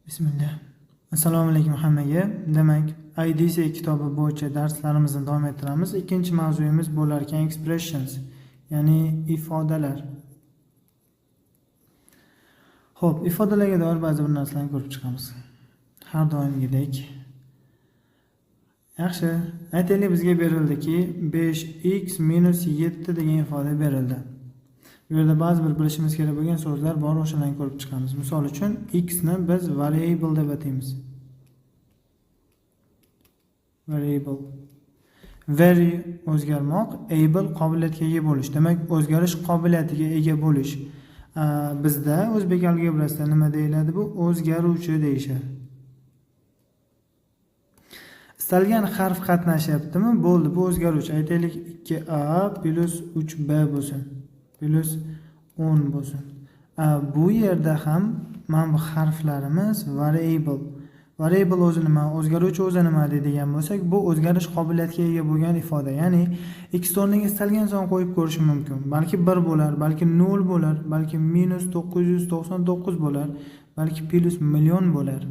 Bismillah. Assalomu alaykum hammaga. Demak, IDC kitobi bo'yicha darslarimizni davom ettiramiz. Ikkinchi mavzuyimiz bo'lar ekan expressions, ya'ni ifodalar. Xo'p, ifodalarga doir ba'zi bir narsalarni ko'rib chiqamiz. Har doimgidek. Yaxshi, aytaylik bizga berildiki 5x minus 7 degan ifoda berildi. Bu yerda ba'zi bir bilishimiz kerak bo'lgan so'zlar bor, o'shalarni ko'rib chiqamiz. Misol uchun x ni biz variable deb ataymiz. Variable. Vary o'zgarmoq, able qobiliyatga ega bo'lish. Demak, o'zgarish qobiliyatiga ega bo'lish. Bizda o'zbek algebrasida nima deyiladi bu? O'zgaruvchi deyishadi. Istalgan harf qatnashyaptimi? Bo'ldi, bu o'zgaruvchi. Aytaylik 2a plus 3b bo'lsin. Plus 10 bo'lsin. Bu yerda ham mana bu harflarimiz variable. Variable o'zi nima? O'zgaruvchi o'zi nima deydigan bo'lsak, bu o'zgarish qobiliyatiga ega bo'lgan ifoda. Ya'ni x o'rniga istalgan son qo'yib ko'rish mumkin. Balki 1 bo'lar, balki 0 bo'lar, balki minus 999 bo'lar, balki plus million bo'lar.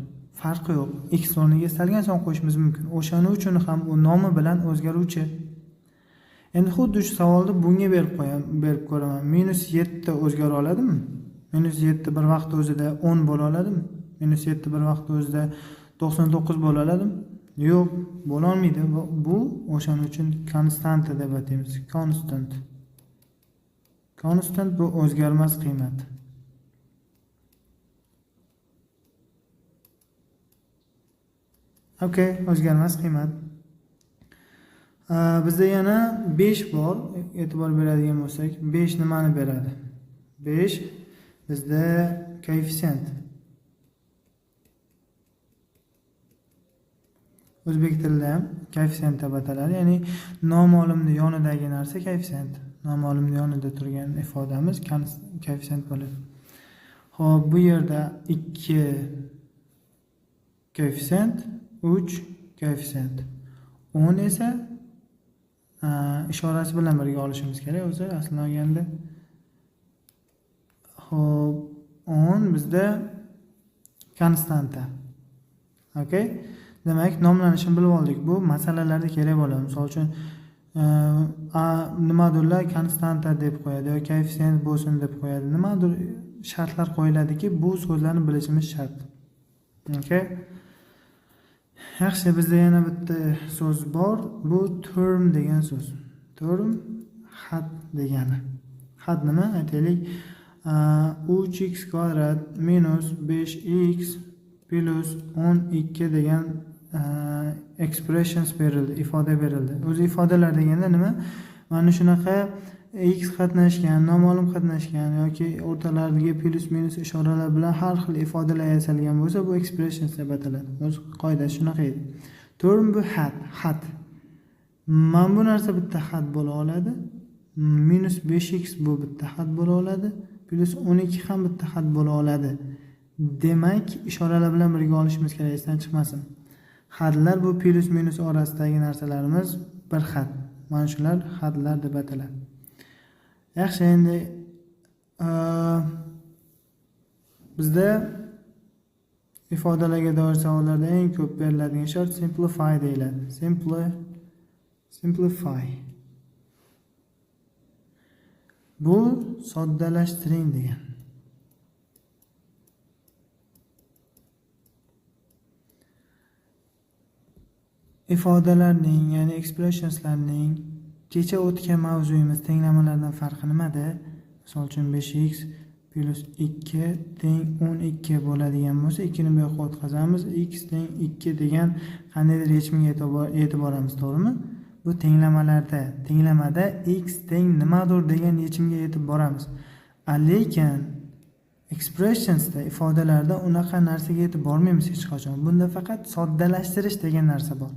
Farqi yo'q. X o'rniga istalgan son qo'yishimiz mumkin. O'shaning uchun ham u nomi bilan o'zgaruvchi. Endi xuddi shu savolni bunga berib ko'raman. Minus 7 o'zgara oladimi? Minus 7 bir vaqt o'zida 10 bo'la oladimi? Minus 7 bir vaqt o'zida 99 bo'la oladimi? Yo'q, bo'la olmaydi. Bu o'shaning uchun konstant deb ataymiz. Constant. Constant bu o'zgarmas qiymat. Okay, o'zgarmas qiymat. Bizda yana 5 bor, e'tibor beradigan bo'lsak, 5 nimani beradi? 5 bizda koeffitsient. O'zbek tilida ham koeffitsient deb ataladi, ya'ni noma'lumning yonidagi narsa koeffitsient. Noma'lumning yonida turgan ifodamiz koeffitsient bo'ladi. Xo'p, bu yerda 2 koeffitsient, 3 koeffitsient. 10 esa ishorasi bilan birga olishimiz kerak o'zi aslida olganda. Xo'p, 10 bizda konstanta. Okay? Demak, nomlanishini bilib oldik. Bu masalalarda kerak bo'ladi. Misol uchun nimadirlar konstanta deb qo'yadi yoki koeffitsient bo'lsin deb qo'yadi. Nimadir shartlar qo'yiladiki, bu so'zlarni bilishimiz shart. Okay? Yaxshi, bizda yana bitta so'z bor. Bu term degan so'z. Term had degani. Had nima? Aytaylik 3x kvadrat minus 5x plus 12 degan expressions berildi, ifoda berildi. O'zi ifodalar deganda nima? Mana shunaqa x qatnashgan, noma'lum qatnashgan yoki o'rtalaridagi plus minus ishoralar bilan har xil ifodalar yasalgan bo'lsa, bu expressions deb ataladi. O'z qoidasi shunaqa edi. Term bu had. Mana bu narsa bitta had bo'la oladi. Minus 5x bu bitta had bo'la oladi. Plus 12 ham bitta had bo'la oladi. Demak, ishoralar bilan birga olishimiz kerak, esdan chiqmasin. Hadlar bu plus minus orasidagi narsalarimiz bir had. Mana shular hadlar deb ataladi. Yaxshi, endi bizda ifodalarga doir savollarda eng ko'p beriladigan shart simplify deyiladi. Simplify. Bu soddalashtiring degan. Ifodalarning, ya'ni expressionslarning kecha o'tgan mavzuyimiz tenglamalardan farqi nimada? Misol uchun 5x plus 2 teng 12 bo'ladigan bo'lsa, 2 ni bu yoqqa o'tkazamiz. X teng 2 degan qandaydir yechimga yetib boramiz, to'g'rimi? Bu tenglamada x teng nimadir degan yechimga yetib boramiz. Lekin expressionsda, ifodalarda unaqa narsaga yetib bormaymiz hech qachon. Bunda faqat soddalashtirish degan narsa bor.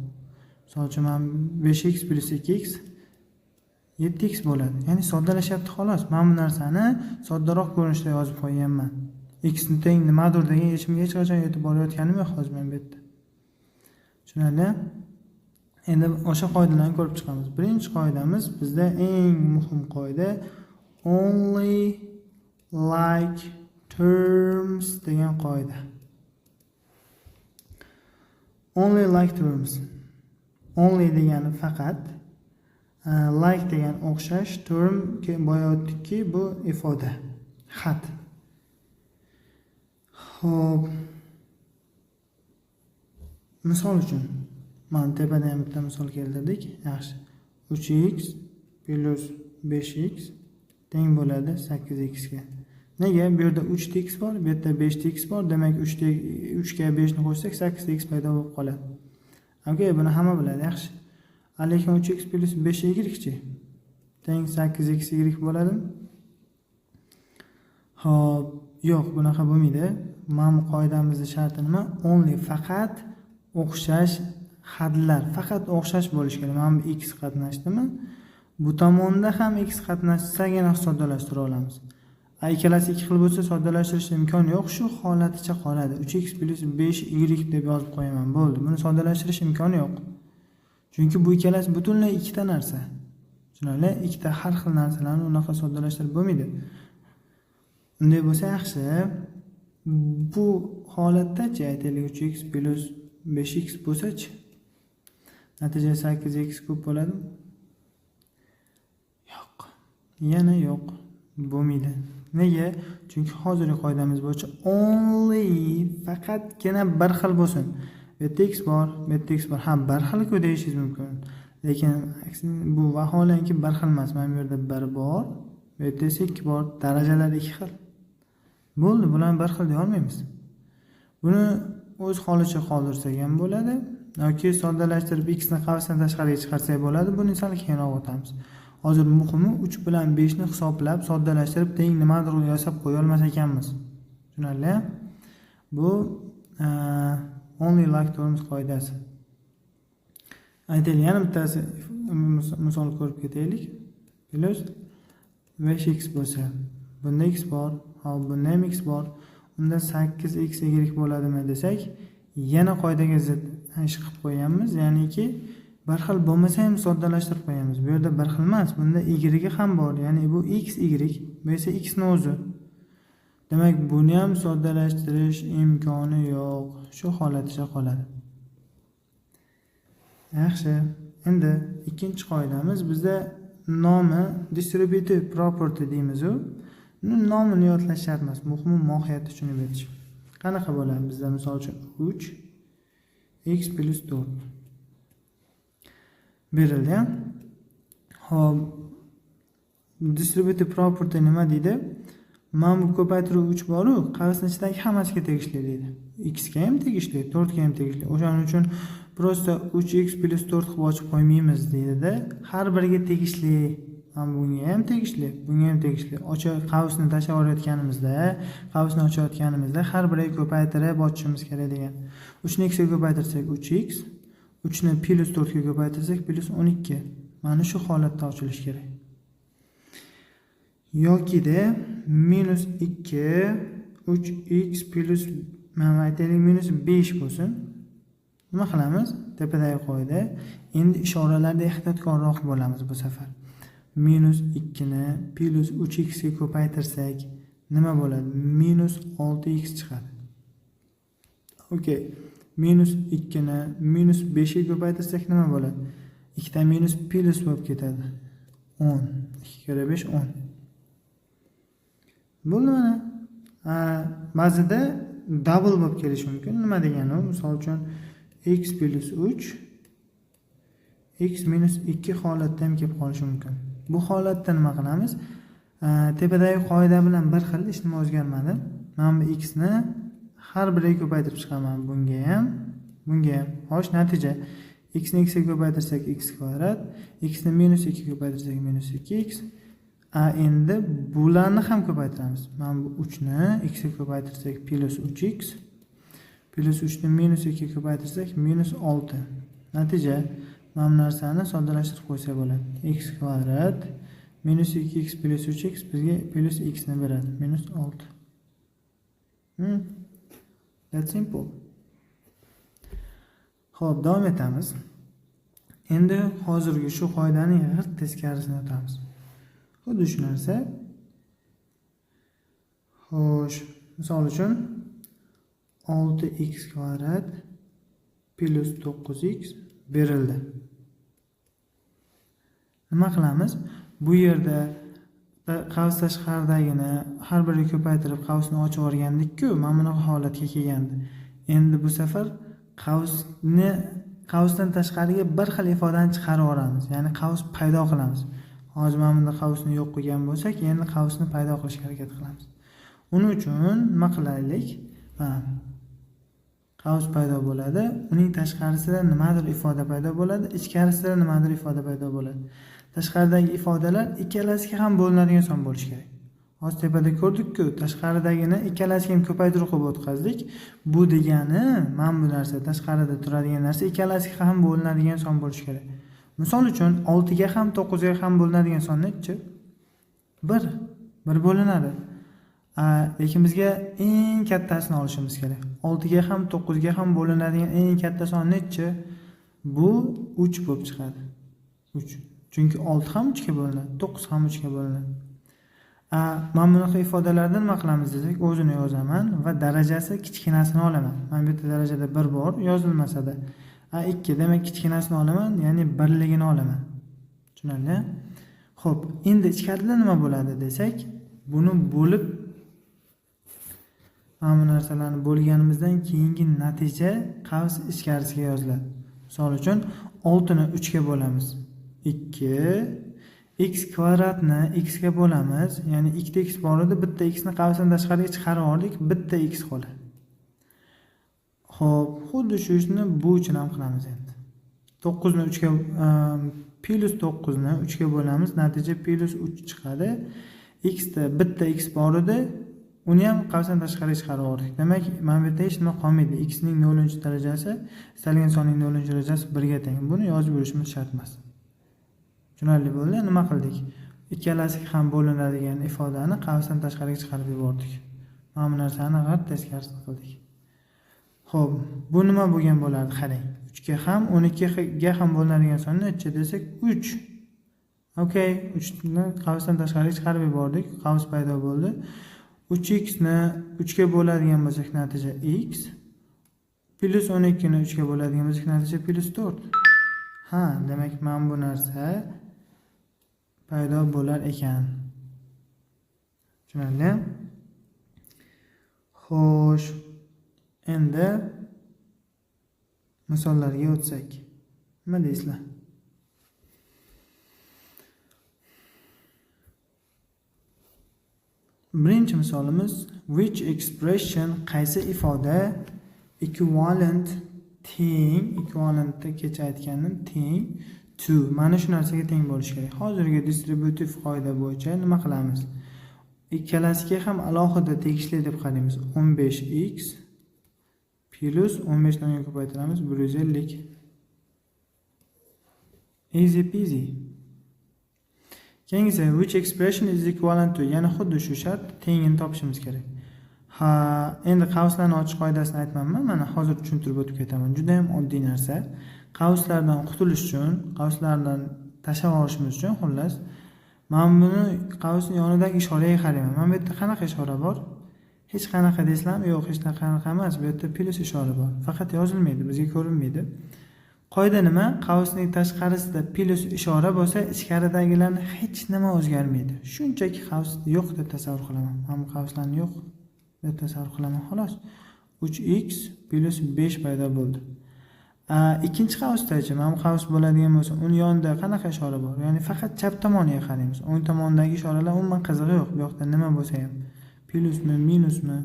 Misol uchun 5x plus 2x 7x bo'ladi. Ya'ni soddalashyapti xolos. Men bu narsani soddaroq ko'rinishda yozib qo'yganman. X ni teng nimadir degan yechimga hech qachon yetib borayotganim yo'q hozir men bu yerda. Tushunarli? Endi o'sha qoidalarni ko'rib chiqamiz. Birinchi qoidamiz bizda eng muhim qoida only like terms degan qoida. only like terms. Only degani faqat, like degani o'xshash, term boya o'tdikki bu ifoda, xat. Xo'p. Misol uchun, mana tepada ham bitta misol keltirdik. Yaxshi. 3x plus 5x teng bo'ladi 8x ga. Nega? Bu yerda 3x bor, bu yerda 5x bor. Demak 3 ga 5 ni qo'shsak 8x paydo bo'lib qoladi. Okay, buni hamma biladi, yaxshi. Lekin 3x plus 5y-chi teng 8xy bo'ladimi? Xo'p, yo'q, bunaqa bo'lmaydi. Mana qoidamizning sharti nima? Only faqat o'xshash hadlar, faqat o'xshash bo'lishi kerak. Mana bu x qatnashdimi? Bu tomonda ham x qatnashsagina soddalashtira olamiz. Ikkalasi ikki xil bo'lsa soddalashtirish imkoni yo'q, shu holaticha qoladi. 3x plus 5y deb yozib qo'yaman, bo'ldi. Buni soddalashtirish imkoni yo'q. Chunki bu ikkalasi butunlay ikkita narsa. Tushunarli? Ikkita har xil narsalarni unaqa soddalashtirib bo'lmaydi. Unday bo'lsa yaxshi. Bu holatda-chi aytaylik 3x plus 5x bo'lsa-chi? Natija 8x ko'p bo'ladimi? Yo'q. Yana yo'q. Bo'lmaydi. Nega? Chunki hozirgi qoidamiz bo'yicha only faqatgina bir xil bo'lsin. Bu yerda x bor, bu yerda x bor. Ha, bir xil-ku deyishingiz mumkin. Lekin bu vaholanki bir xil emas. Mana bu yerda 1 bor, bu yerda 2 bor. Darajalar 2 xil. Bo'ldi, bularni bir xil deya olmaymiz. Buni o'z holicha qoldirsak ham bo'ladi yoki soddalashtirib x ni qavsdan tashqariga chiqarsak bo'ladi. Buni sal keyinroq o'tamiz. Hozir muhimi 3 bilan 5 ni hisoblab, soddalashtirib teng nimadir yasab qo'ya olmas ekanmiz. Tushunarli? Bu only like terms qoidasi. Aytaylik, yana bittasi misol ko'rib ketaylik. Plus 5x bo'lsa, bunda x bor, hop bunda ham x bor. Unda 8xy bo'ladimi desak, yana qoidaga zid ish qilib qo'yamiz. Ya'niki bir xil bo'lmasa ham soddalashtirib qo'yamiz. Bu yerda bir xil emas, bunda y ham bor. Ya'ni bu x, y, bu esa x ni o'zi. Demak, buni ham soddalashtirish imkoni yo'q. Shu holaticha qoladi. Yaxshi. Endi ikkinchi qoidamiz bizda nomi distributive property deymiz-ku. Nomini yodlash shart emas, muhimi mohiyatni tushunib yetish. Qanaqa bo'ladi bizda misol uchun 3 x plus 4 berildi. Hop, distributive property nima deydi? Mana bu ko'paytiruv 3 bor-ku, qavsning ichidagi hammasiga tegishli deydi. X ga ham tegishli, 4 ga ham tegishli. O'shaning uchun prosta 3x plus 4 qilib ochib qo'ymaymiz deydi-da. Har biriga tegishli. Mana bunga ham tegishli, bunga ham tegishli. Qavsni tashlab olayotganimizda, qavsni ochayotganimizda har biriga ko'paytirib ochishimiz kerak degan. 3 ni x ga ko'paytirsak 3x, 3 ni plus 4 ga ko'paytirsak plus 12. Mana shu holatda ochilish kerak. Yoki-da minus 2 3x plus mana aytaylik minus 5 bo'lsin. Nima qilamiz? Tepadagi qoida. Endi ishoralarda ehtiyotkorroq bo'lamiz bu safar. Minus 2 ni plus 3x ga ko'paytirsak nima bo'ladi? Minus 6x chiqadi. Okay. Minus 2 ni minus 5 ga ko'paytirsak nima bo'ladi? 2 ta minus plus bo'lib ketadi. 10. 2 kere 5 10. Bo'ldi mana. Ba'zida double bo'lib kelishi mumkin. Nima degani u? Misol uchun x plus 3 x minus 2 holatda ham kelib qolishi mumkin. Bu holatda nima qilamiz? Tepadagi qoida bilan bir xil, hech nima o'zgarmadi. Mana bu x ni har biriga ko'paytirib chiqaman. Bunga ham, bunga ham. Xo'sh, natija x ni x ga ko'paytirsak x kvadrat, x ni minus 2 ga ko'paytirsak minus 2x. Endi bularni ham ko'paytiramiz. Mana bu 3 ni x ga ko'paytirsak plus 3x, plus 3 ni minus 2 ga ko'paytirsak minus 6. Natija mana bu narsani soddalashtirib qo'ysak bo'ladi. X kvadrat minus 2x plus 3x bizga plus x ni beradi. Minus 6. That's simple. Xo'p, davom etamiz. Endi hozirgi shu qoidaning g'irt teskarisini o'tamiz. Xuddi shu narsa. Xo'sh, misol uchun 6x kvadrat plus 9x berildi. Nima qilamiz? Bu yerda qavs tashqaridagini har biriga ko'paytirib qavsni ochib o'rgandik-ku, mana bunaqa holatga kelgandi. Endi bu safar qavsdan tashqariga bir xil ifodani chiqarib olamiz, ya'ni qavs paydo qilamiz. Hozir mana bunda qavsni yo'q qilgan bo'lsak, endi qavsni paydo qilishga harakat qilamiz. Uning uchun nima qilaylik? Qavs paydo bo'ladi, uning tashqarisida nimadir ifoda paydo bo'ladi, ichkarisida nimadir ifoda paydo bo'ladi. Tashqaridagi ifodalar ikkalasiga ham bo'linadigan son bo'lishi kerak. Hozir tepada ko'rdik-ku, tashqaridagini ikkalasiga ham ko'paytirib qo'yib o'tkazdik. Bu degani, mana bu narsa tashqarida turadigan narsa ikkalasiga ham bo'linadigan son bo'lishi kerak. Misol uchun 6 ga ham 9 ga ham bo'linadigan son nechi? 1 bo'linadi. Lekin bizga eng kattasini olishimiz kerak. 6 ga ham 9 ga ham bo'linadigan eng katta son nechi? Bu 3 bo'lib chiqadi. 3. Chunki 6 ham 3 ga bo'linadi, 9 ham 3 ga bo'linadi. Mana bunaqa ifodalardan nima qilamiz desak, o'zini yozaman va darajasi kichkinasini olaman. Mana bu yerda darajada 1 bor, yozilmasa-da. 2, demak kichkinasini olaman, ya'ni birligini olaman. Tushunarli? Xo'p, endi ichkarida nima bo'ladi desak, buni bo'lib mana bu narsalarni bo'lganimizdan keyingi natija qavs ichkarisiga yoziladi. Misol uchun 6 ni 3 ga bo'lamiz. 2 x kvadratni x ga bo'lamiz, ya'ni ikkita x bor edi, bitta x ni qavsdan tashqariga chiqarib oldik, bitta x qoladi. Xo'p, xuddi shu ishni bu uchun ham qilamiz endi. 9 ni 3 ga plus 9 ni 3 ga bo'lamiz, natija plus 3 chiqadi. X da bitta x bor edi, uni ham qavsdan tashqariga chiqarib oldik. Demak, mana bu yerda hech nima qolmaydi. X ning 0-darajasi, istalgan sonning 0-darajasi 1 ga teng. Buni yozib yurishimiz shart emas. Tushunarli bo'ldi? Nima qildik? Ikkalasiga ham bo'linadigan ifodani qavsdan tashqariga chiqarib yubordik. Mana bu narsani g'at teskarisini qildik. Xo'p, bu nima bo'lgan bo'lardi? Qarang. 3 ga ham 12 ga ham bo'linadigan son necha desak 3. Okay, 3 ni qavsdan tashqariga chiqarib yubordik. Qavs paydo bo'ldi. 3x ni 3 ga bo'ladigan bo'lsak natija x plus 12 ni 3 ga bo'ladigan bo'lsak natija plus 4. Demak mana bu narsa paydo bo'lar ekan. Tushunarli? Xo'sh, endi misollarga o'tsak. Nima deysizlar? Birinchi misolimiz which expression, qaysi ifoda equivalent teng, equivalentda kecha aytganim teng to, mana shu narsaga teng bo'lishi kerak. Hozirgi distributiv qoida bo'yicha nima qilamiz? Ikkalasiga ham alohida tegishli deb qaraymiz. 15x plus 15 dan ko'paytiramiz 150. Easy peasy. Keyingisi which expression is equivalent to, yana xuddi shu shart, tengini topishimiz kerak. Endi qavslarni ochish qoidasini aytmayman, mana hozir tushuntirib o'tib ketaman. Juda ham oddiy narsa. Qavslardan qutulish uchun, qavslardan tashlab olishimiz uchun, xullas, men buni qavsning yonidagi ishoraga qarayman. Mana bu yerda qanaqa ishora bor? Hech qanaqa deysizlarmi? Yo'q, hech qanaqa emas. Bu yerda plus ishora bor. Faqat yozilmaydi, bizga ko'rinmaydi. Qoida nima? Qavsning tashqarisida plus ishora bo'lsa, ichkaridagilarni hech nima o'zgarmaydi. Shunchaki qavs yo'q deb tasavvur qilaman. Men bu qavslarni yo'q deb tasavvur qilaman, xolos. 3x plus 5 paydo bo'ldi. Ikkinchi qavsdachi, mana bu qavs bo'ladigan bo'lsa, uning yonida qanaqa ishora bor? Ya'ni faqat chap tomoniga qaraymiz. O'ng tomondagi ishoralar umuman qizig'i yo'q. Bu yoqda nima bo'lsa ham, plusmi, minusmi?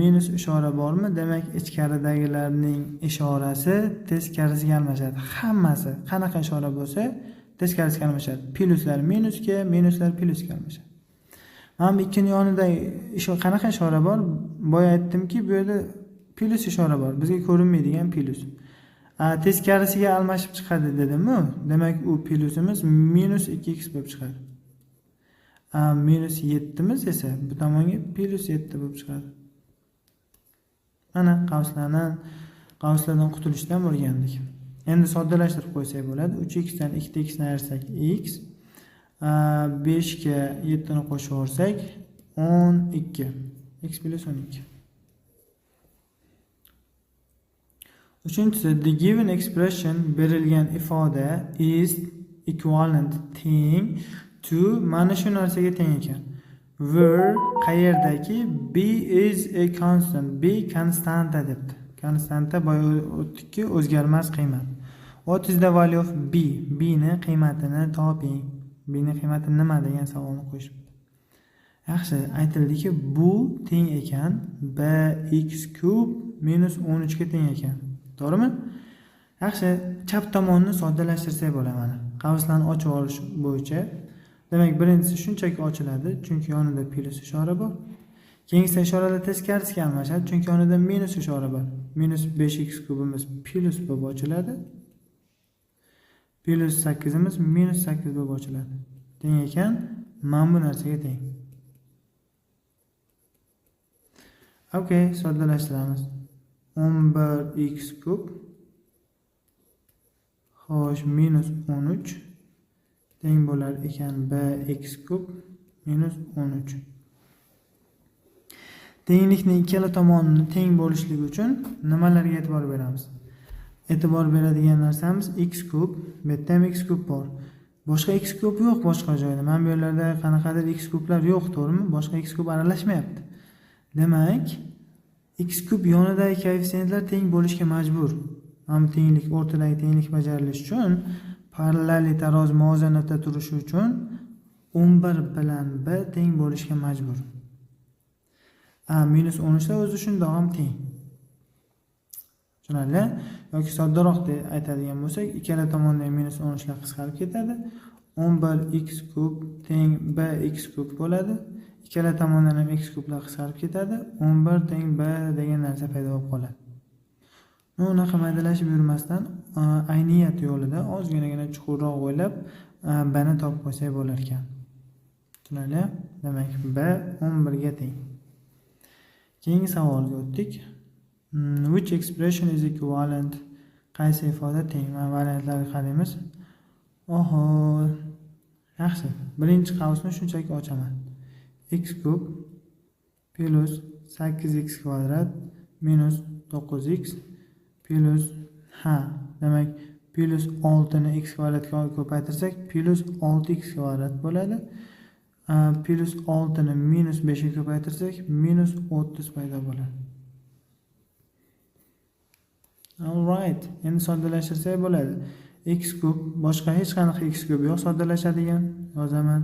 Minus ishora bormi? Demak, ichkaridagilarning ishorasi teskarisiga almashadi. Hammasi qanaqa ishora bo'lsa, teskarisiga almashadi. Pluslar minusga, minuslar plusga almashadi. Mana bu ikkining yonida qanaqa ishora bor? Boya aytdimki, bu yerda plus ishora bor. Bizga ko'rinmaydigan plus. Teskarisiga almashib chiqadi dedim-mi? Demak, u plusimiz minus 2x bo'lib chiqadi. Minus 7 miz esa bu tomonga plus 7 bo'lib chiqadi. Mana qavslardan qutulishdan o'rgandik. Endi soddalashtirib qo'ysak bo'ladi. 3x dan 2x ni ayirsak x, 5 ga 7 ni qo'shib yuborsak 12. X plus 12. Uchinchisi, the given expression berilgan ifoda is equivalent teng to mana shu narsaga teng ekan. Where qayerdaki b is a constant, b konstanta debdi. Konstanta boya o'tdikki o'zgarmas qiymat. What is the value of b? B ni qiymatini toping. B ni qiymati nima degan savolni qo'yishibdi. Yaxshi, aytildiki bu teng ekan bx kub minus 13 ga teng ekan. To'g'rimi? Yaxshi, chap tomonni soddalashtirsak bo'ladi mana. Qavslarni ochib olish bo'yicha. Demak, birinchisi shunchaki ochiladi, chunki yonida plus ishora bor. Keyingi ishoralar teskarisiga almashadi, chunki yonida minus ishora bor. Minus 5x kubimiz plus bo'lib ochiladi. Plus 8imiz minus 8 bo'lib ochiladi. Teng ekan, mana bu narsaga teng. Okay, soddalashtiramiz. 11x kub xo'sh minus 13 teng bo'lar ekan bx kub minus 13. Tenglikni ikkala tomonini teng bo'lishligi uchun nimalarga e'tibor beramiz? E'tibor beradigan narsamiz x kub, bu yerda ham x kub bor. Boshqa x kub yo'q boshqa joyda. Mana bu yerlarda qanaqadir x kublar yo'q, to'g'rimi? Boshqa x kub aralashmayapti. Demak, x kub yonidagi koeffitsiyentlar teng bo'lishga majbur. Ham tenglik, o'rtadagi tenglik bajarilishi uchun parallel tarozi muvozanatda turishi uchun 11 bilan b teng bo'lishga majbur. Minus 13 da o'zi shundoq ham teng. Tushunarli? Yoki soddaroq deb aytadigan bo'lsak, ikkala tomondan minus 13 lar qisqarib ketadi. 11x kub teng bx kub bo'ladi. Ikkala tomondan ham x kublar qisqarib ketadi. 11 teng b degan narsa paydo bo'lib qoladi. Unaqa maydalashib yurmasdan ayniyat yo'lida ozginagina chuqurroq o'ylab b ni topib qo'ysak bo'lar ekan. Tushunarli? Demak, b 11 ga teng. Keyingi savolga o'tdik. Which expression is equivalent? Qaysi ifoda teng? Mana variantlarga qaraymiz. Oho. Yaxshi. Birinchi qavsni shunchaki ochaman. X kub plus 8x kvadrat minus 9x plus demak plus 6 ni x kvadratga ko'paytirsak plus 6x kvadrat bo'ladi. Plus 6 ni minus 5 ga ko'paytirsak minus 30 paydo bo'ladi. Alright, endi soddalashtirsak bo'ladi. X kub, boshqa hech qanaqa x kub yo'q soddalashadigan. Yozaman.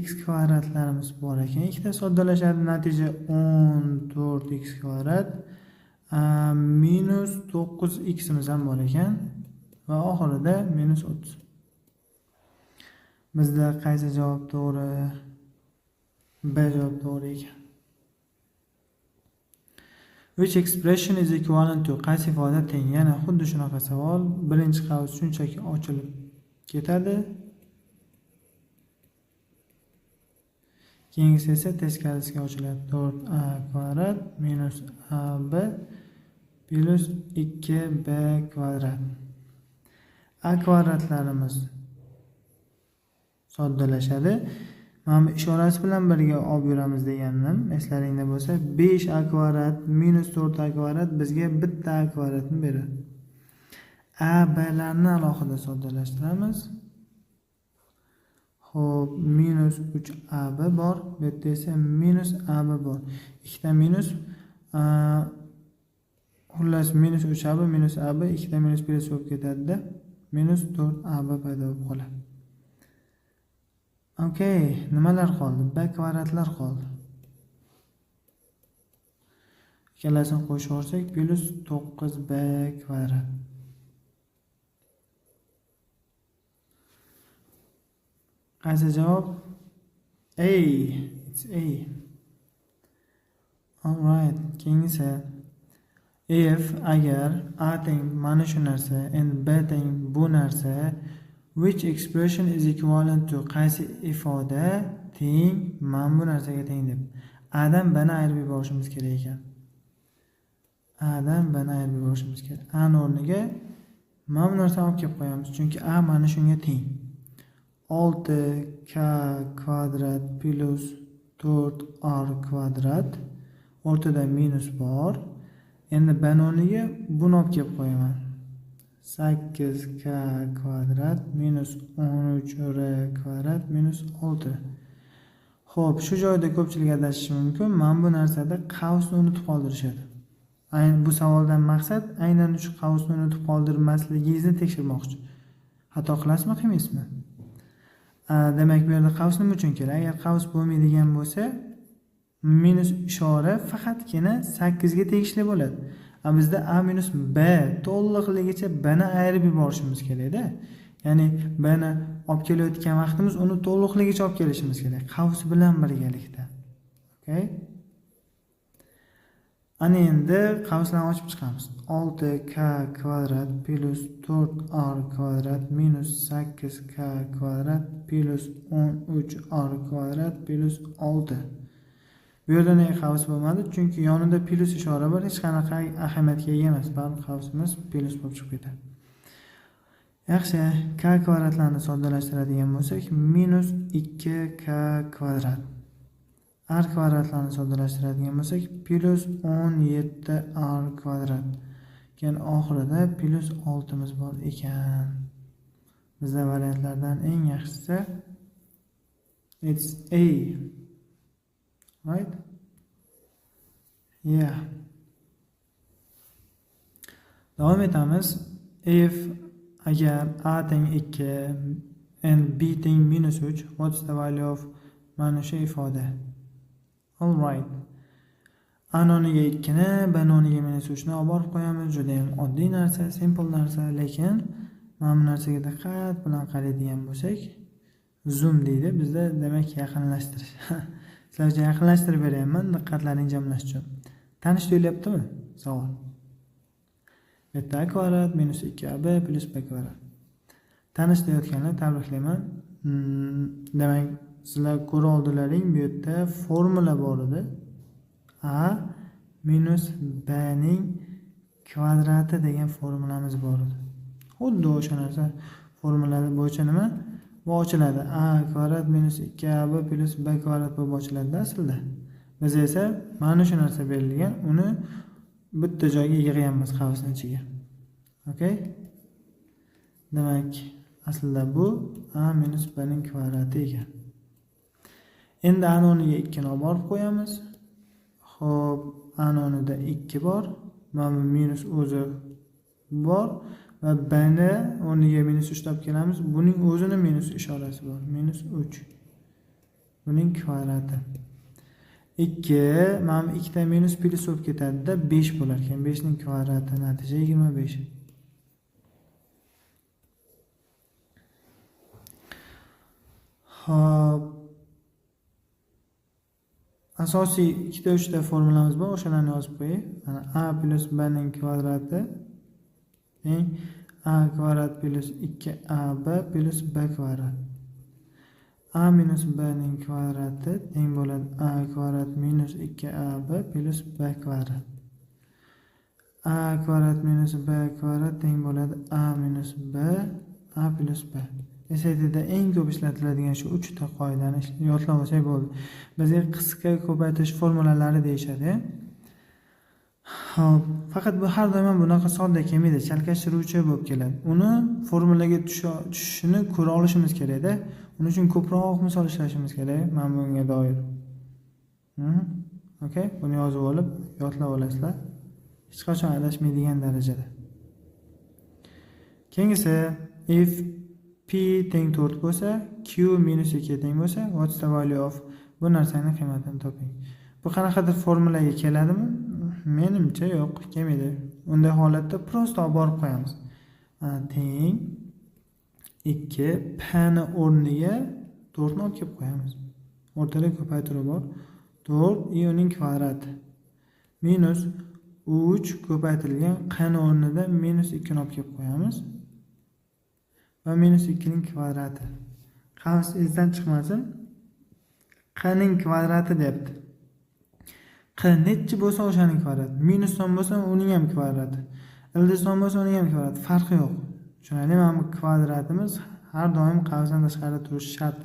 X kvadratlarimiz bor ekan. Ikkita soddalashadi, natija 14x kvadrat minus 9x imiz ham bor ekan va oxirida minus 30. Bizda qaysi javob to'g'ri? B javob to'g'ri ekan. Which expression is equivalent to? Qaysi ifoda teng? Yana xuddi shunaqa savol. Birinchi qavs shunchaki ochilib ketadi. Keyingisi esa teskarisiga ochiladi. 4a kvadrat minus ab plus 2b kvadrat. A kvadratlarimiz soddalashadi. Mana bu ishorasi bilan birga olib yuramiz degandim. Eslaringda bo'lsa 5a kvadrat minus 4a kvadrat bizga bitta a kvadratni beradi. A blarni alohida soddalashtiramiz. Xo'p, minus 3ab bor, bu yerda esa minus ab bor. Ikkita minus xullas minus 3ab minus ab, ikkita minus plus bo'lib ketadi-da. Minus 4ab paydo bo'lib qoladi. Okay, nimalar qoldi? B kvadratlar qoldi. Ikkalasini qo'shib olsak, plus 9b kvadrat. Qaysi javob? A. It's A. Alright, keyingisi. If agar A teng mana shu narsa, and B teng bu narsa, which expression is equivalent to? Qaysi ifoda teng mana bu narsaga teng deb. A dan B ni ayirib yuborishimiz kerak ekan. A dan B ni ayirib yuborishimiz kerak. A o'rniga mana bu narsani olib kelib qo'yamiz, chunki A mana shunga teng. 6k kvadrat plus 4r kvadrat o'rtada minus bor. Endi bani o'rniga buni olib kelib qo'yaman. 8k kvadrat minus 13r kvadrat minus 6. Xo'p, shu joyda ko'pchilik adashishi mumkin. Mana bu narsada qavsni unutib qoldirishadi. Aynan bu savoldan maqsad aynan shu qavsni unutib qoldirmasligingizni tekshirmoqchi. Xato qilasizmi, qilmaysizmi? Demak, bu yerda qavs nima uchun kerak? Agar qavs bo'lmaydigan bo'lsa, minus ishora faqatgina 8 ga tegishli bo'ladi. Bizda a minus b to'liqligicha b ni ayirib yuborishimiz kerak-da. Ya'ni b ni olib kelayotgan vaqtimiz uni to'liqligicha olib kelishimiz kerak. Qavs bilan birgalikda. Okay? Ana endi qavslarni ochib chiqamiz. 6k kvadrat plus 4r kvadrat minus 8k kvadrat plus 13r kvadrat plus 6. Bu yerda nega qavs bo'lmadi? Chunki yonida plus ishora bor, hech qanaqa ahamiyatga ega emas. Baribir qavsimiz plus bo'lib chiqib ketadi. Yaxshi, k kvadratlarni soddalashtiradigan bo'lsak, minus 2k kvadrat. R kvadratlarni soddalashtiradigan bo'lsak, plus 17r kvadrat. Keyin oxirida plus 6 miz bor ekan. Bizda variantlardan eng yaxshisi it's A. Right? Yeah. Davom etamiz. If agar a teng 2 and b teng minus 3, what's the value of mana shu ifoda? All right. A noniga 2 ni, b noniga minus 3 ni olib borib qo'yamiz. Juda ham oddiy narsa, simple narsa, lekin mana bu narsaga diqqat bilan qaraydigan bo'lsak, zoom deydi. Bizda demak yaqinlashtirish. Sizlar uchun yaqinlashtirib beryapman, diqqatlaringizni jamlash uchun. Tanish tuyulyaptimi? Savol. Bitta a kvadrat minus 2ab plus b kvadrat. Tanish deyotganlar tabriklayman. Demak, sizlar ko'ra oldilaring, bu yerda formula bor edi. A minus b ning kvadrati degan formulamiz bor edi. Xuddi o'sha narsa formulasi bo'yicha nima? Bu ochiladi. A kvadrat minus 2ab plus b kvadrat bo'lib ochiladi aslida. Biz esa mana shu narsa berilgan, uni bitta joyga yig'yapmiz qavsning ichiga. Okay? Demak, aslida bu a minus b ning kvadrati ekan. Endi a o'rniga 2 ni olib borib qo'yamiz. Xo'p, a o'rnida 2 bor, mana bu minus o'zi bor va b ni o'rniga minus 3 olib kelamiz. Buning o'zini minus ishorasi bor. Minus 3. Buning kvadrati. 2, mana 2 ta minus plus bo'lib ketadi-da, 5 bo'lar ekan. 5 ning kvadrati natija 25. Xo'p. Asosiy 2 ta 3 ta formulamiz bor, o'shalarni yozib qo'ying. Mana a plus b ning kvadrati teng a kvadrat plus 2ab plus b kvadrat. A minus b ning kvadrati teng bo'ladi a kvadrat minus 2ab plus b kvadrat. A kvadrat minus b kvadrat teng bo'ladi a minus b a plus b. SATda eng ko'p ishlatiladigan shu 3 ta qoidani yodlab olsak bo'ldi. Bizga qisqa ko'paytirish formulalari deyishadi. Xo'p, faqat bu har doim bunaqa sodda kelmaydi, chalkashtiruvchi bo'lib keladi. Uni formulaga tushishini ko'ra olishimiz kerak-da. Uning uchun ko'proq misol ishlashimiz kerak mana bunga doir. Okay, buni yozib olib, yodlab olasizlar. Hech qachon adashmaydigan darajada. Keyingisi, if p teng 4 bo'lsa, q minus 2 teng bo'lsa, what's the value of bu narsaning qiymatini toping. Bu qanaqadir formulaga keladimi? Menimcha yo'q, kelmaydi. Unday holatda prosta olib borib qo'yamiz. Teng 2 p ni o'rniga 4 ni olib kelib qo'yamiz. O'rtada ko'paytiruv bor. 4 i uning kvadrati minus 3 ko'paytirilgan q ni o'rnida minus 2 ni olib kelib qo'yamiz. Va minus 2 ning kvadrati. Qavs izdan chiqmasin. Q ning kvadrati deyapti. Q nechi bo'lsa o'shaning kvadrati. Minus son bo'lsa uning ham kvadrati. Ildiz son bo'lsa uning ham kvadrati. Farqi yo'q. Tushunarli? Mana bu kvadratimiz har doim qavsdan tashqarida turishi shart.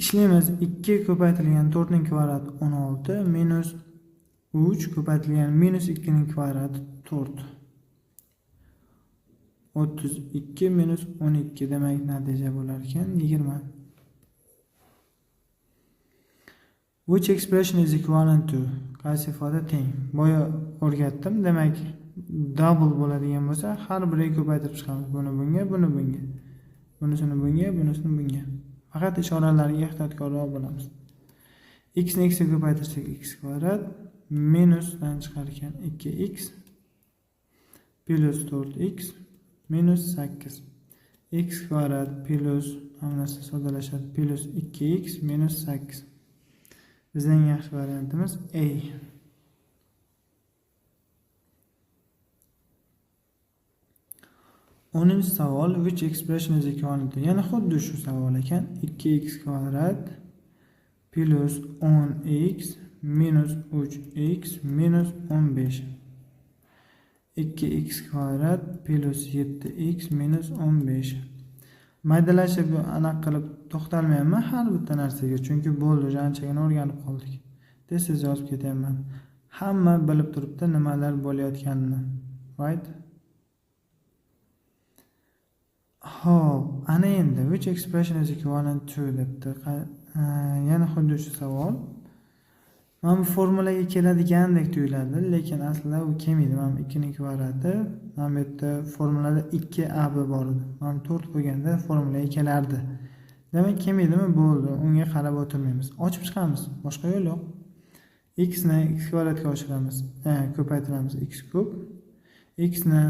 Ishlaymiz. 2 ko'paytirilgan 4 ning kvadrati 16 minus 3 ko'paytirilgan minus 2 ning kvadrati 4. 32 minus 12 demak natija bo'lar ekan 20. Which expression is equivalent to? Qaysi ifoda teng? Boya o'rgatdim. Demak, double bo'ladigan bo'lsa, har biriga ko'paytirib chiqamiz. Buni bunga, buni bunga. Bunisini bunga, bunisini bunga. Faqat ishoralarga ehtiyotkorroq bo'lamiz. X ni x ga ko'paytirsak x kvadrat minusdan chiqar ekan 2x plus 4x minus 8. X kvadrat plus hammasi soddalashadi plus 2x minus 8. Bizning yaxshi variantimiz A. O'ninchi savol, which expression is equivalent to? Yana xuddi shu savol ekan. 2x kvadrat plus 10x minus 3x minus 15. 2x kvadrat plus 7x minus 15. Maydalashib aniq qilib to'xtalmayman har bitta narsaga, chunki bo'ldi, anchagina o'rganib qoldik. Tez yozib ketaman. Hamma bilib turibdi nimalar bo'layotganini. Right? Hop, ana endi which expression is equivalent to debdi. Yana xuddi shu savol. Mana bu formulaga keladigandek tuyuladi, lekin aslida u kelmaydi. Mana 2 ning kvadrati, mana bu yerda formulada 2ab bor edi. Mana 4 qo'yganda formulaga kelardi. Demak, kelmaydimi? Bo'ldi. Unga qarab o'tirmaymiz. Ochib chiqamiz. Boshqa yo'l yo'q. X ni x kvadratga oshiramiz. Ko'paytiramiz x kub. X ni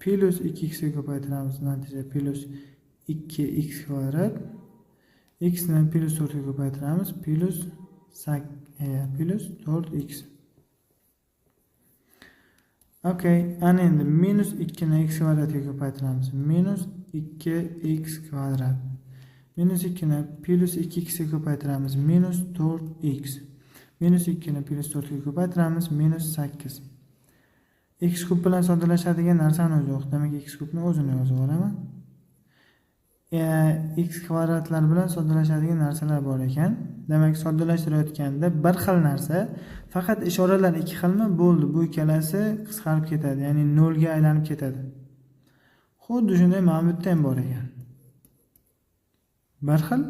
plus 2x ga ko'paytiramiz. Natija plus 2x kvadrat. X ni plus 4 ga ko'paytiramiz. Plus 4x. Okay, ana endi minus 2 ni x kvadratga ko'paytiramiz. Minus 2x kvadrat. Minus 2 ni plus 2x ga ko'paytiramiz. Minus 4x. Minus 2 ni plus 4 ga ko'paytiramiz. Minus 8. X kub bilan soddalashadigan narsani o'zi yo'q. Demak, x kubni o'zini yozib olaman. X kvadratlar bilan soddalashadigan narsalar bor ekan. Demak, soddalashtirayotganda bir xil narsa, faqat ishoralar ikki xilmi? Bo'ldi, bu ikkalasi qisqarib ketadi, ya'ni 0 ga aylanib ketadi. Xuddi shunday mana bu yerda ham bor ekan. Bir xil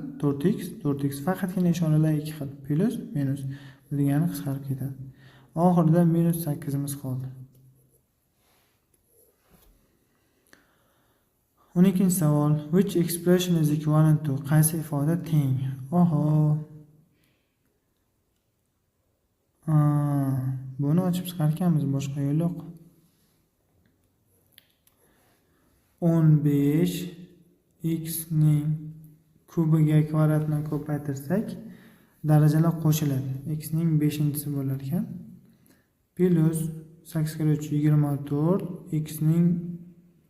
4x faqatgina ishoralar ikki xil, plus, minus. Bu degani qisqarib ketadi. Oxirida minus 8 imiz qoldi. 12 savol, which expression is equivalent to? Qaysi ifoda teng? Oho. Buni ochib chiqarkanmiz, boshqa yo'l yo'q. 15 x ning kubiga kvadratni ko'paytirsak, darajalar qo'shiladi. X ning 5-si bo'lar ekan. Plus 8 kere 3 24, x ning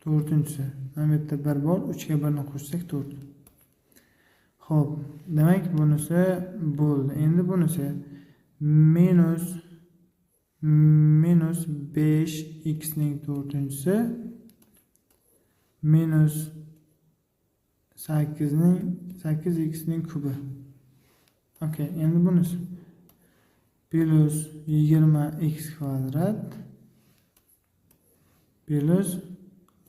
4-si. Mana bu yerda 1 bor, 3 ga 1 ni qo'shsak 4. Xo'p, demak bunisi bo'ldi. Endi bunisi minus 5x ning 4-si minus 8x ning kubi. Okay, endi bunisi plus 20x kvadrat plus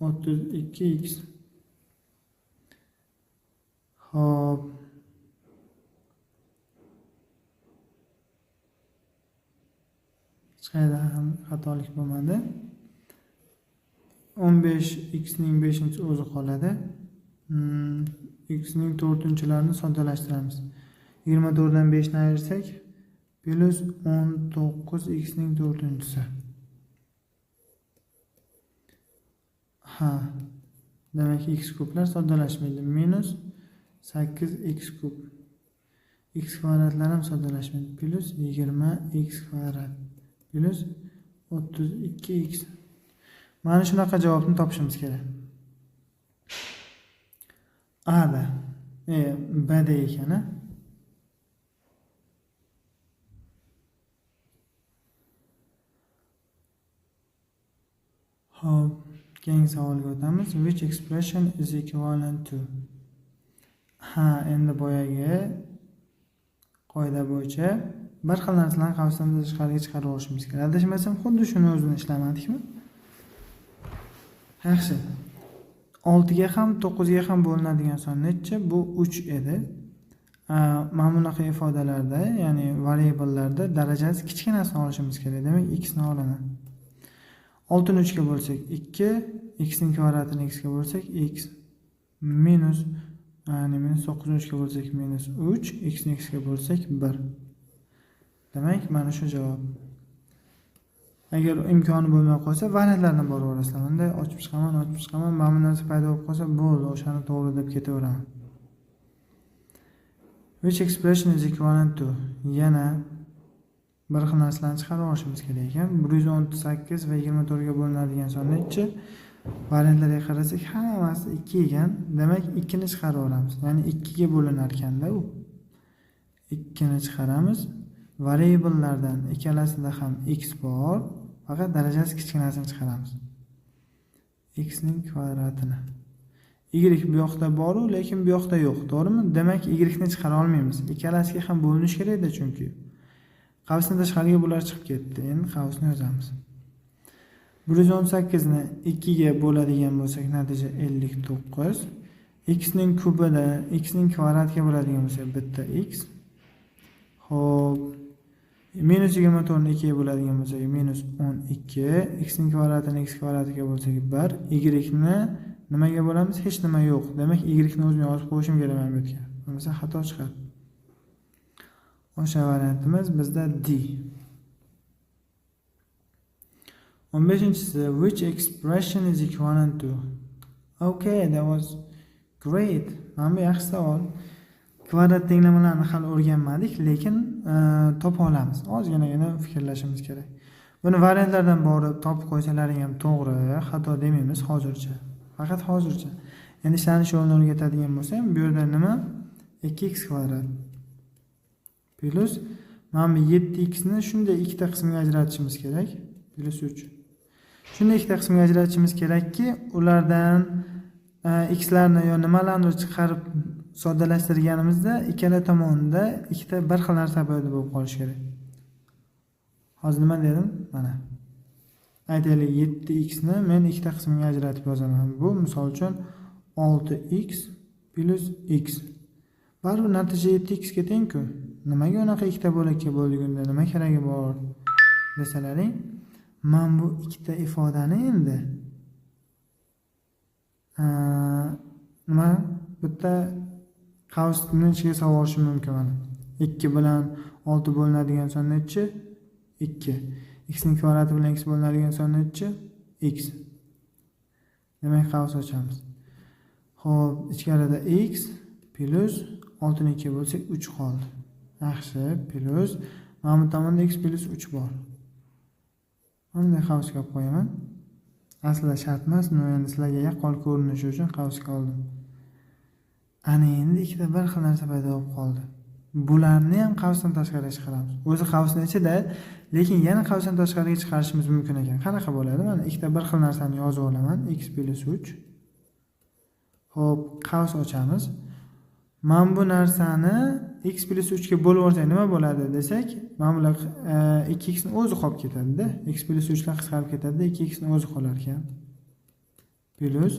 32x. Hop. Hech qayerda ham xatolik bo'lmadi. 15x ning 5-chi o'zi qoladi. X ning 4-chilarini soddalashtiramiz. 24 dan 5 ni ayirsak plus 19x ning 4-si. Demak, x kublar soddalashmaydi. Minus 8x kub. X kvadratlar ham soddalashmaydi. Plus 20x kvadrat. Plus 32x. Mana shunaqa javobni topishimiz kerak. A da. B da ekan, a? Hop. Keyingi savolga o'tamiz. Which expression is equivalent to? Endi boyagi qoida bo'yicha bir xil narsalarni qavsdan tashqariga chiqarib olishimiz kerak. Adashmasam xuddi shuni o'zini ishlamadikmi? Yaxshi. 6 ga ham 9 ga ham bo'linadigan son necha? Bu 3 edi. Mana bunaqa ifodalarda, ya'ni variablelarda darajasi kichkinasini olishimiz kerak. Demak, x ni olaman. 6 ni 3 ga bo'lsak 2, x ning kvadratini x ga bo'lsak x minus, ya'ni minus 9 ni 3 ga bo'lsak minus 3, x ni x ga bo'lsak 1. Demak, mana shu javob. Agar imkoni bo'lmay qolsa, variantlardan boraverasizlar. Bunday ochib chiqaman, mana bu narsa paydo bo'lib qolsa, bo'ldi, o'shani to'g'ri deb ketaveraman. Which expression is equivalent to? Yana bir xil narsalarni chiqarib olishimiz kerak ekan. 118 va 24 ga bo'linadigan son nechi? Variantlarga qarasak, hammasi 2 ekan. Demak, 2 ni chiqarib olamiz. Ya'ni 2 ga bo'linar ekanda u. 2 ni chiqaramiz. Variablelardan ikkalasida ham x bor, faqat darajasi kichkinasini chiqaramiz. X ning kvadratini. Y bu yoqda bor-u, lekin bu yoqda yo'q, to'g'rimi? Demak, y ni chiqara olmaymiz. Ikkalasiga ham bo'linish kerak edi chunki. Qavsdan tashqariga bular chiqib ketdi. Endi qavsni yozamiz. 118 ni 2 ga bo'ladigan bo'lsak, natija 59. X ning kubida x ning kvadratiga bo'ladigan bo'lsa, bitta x. Xo'p, minus 24 ni 2 ga bo'ladigan bo'lsak, minus 12. X ning kvadratini x kvadratiga bo'lsak 1. Y ni nimaga bo'lamiz? Hech nima yo'q. Demak, y ni o'zini yozib qo'yishim kerak men bu yerga. Bo'lmasa xato chiqadi. O'sha variantimiz bizda D. 15-chisi, which expression is equivalent to? Okay, that was great. Mana bu yaxshi savol. Kvadrat tenglamalarini hali o'rganmadik, lekin topa olamiz. Ozgina fikrlashimiz kerak. Buni variantlardan borib topib qo'ysalaring ham to'g'ri, xato demaymiz hozircha. Faqat hozircha. Endi ishlanish yo'lini o'rgatadigan bo'lsam, bu yerda nima? 2x kvadrat plus mana bu 7x ni shunday ikkita qismga ajratishimiz kerak. Plus 3. Shunday ikkita qismga ajratishimiz kerakki, ulardan x larni yo nimalarni chiqarib soddalashtirganimizda ikkala tomonda ikkita bir xil narsa paydo bo'lib qolishi kerak. Hozir nima dedim? Mana. Aytaylik, 7x ni men ikkita qismga ajratib yozaman. Bu misol uchun 6x plus x. Baribir natija 7x ga teng-ku. Nimaga unaqa ikkita bo'lakka bo'ldigunda nima keragi bor desalaring, men bu ikkita ifodani endi nima bitta qavsni ichiga solib olishim mumkin mana. 2 bilan 6 bo'linadigan son nechi? 2. X ning kvadrati bilan x bo'linadigan son nechi? X. Demak, qavs ochamiz. Xo'p, ichkarida x plus 6 ni 2 bo'lsak 3 qoldi. Yaxshi, plus mana bu tomonda x plus 3 bor. Bunday qavsga olib qo'yaman. Aslida shart emas, endi sizlarga yaqqol ko'rinishi uchun qavsga oldim. Ana endi ikkita bir xil narsa paydo bo'lib qoldi. Bularni ham qavsdan tashqariga chiqaramiz. O'zi qavsning ichida, lekin yana qavsdan tashqariga chiqarishimiz mumkin ekan. Qanaqa bo'ladi? Mana ikkita bir xil narsani yozib olaman. X plus 3. Xo'p, qavs ochamiz. Mana bu narsani x plus 3 ga bo'lib olsak nima bo'ladi desak, mana bular 2x ni o'zi qolib ketadi-da. X plus 3 ga qisqarib ketadi, 2x ni o'zi qolar ekan. Plus,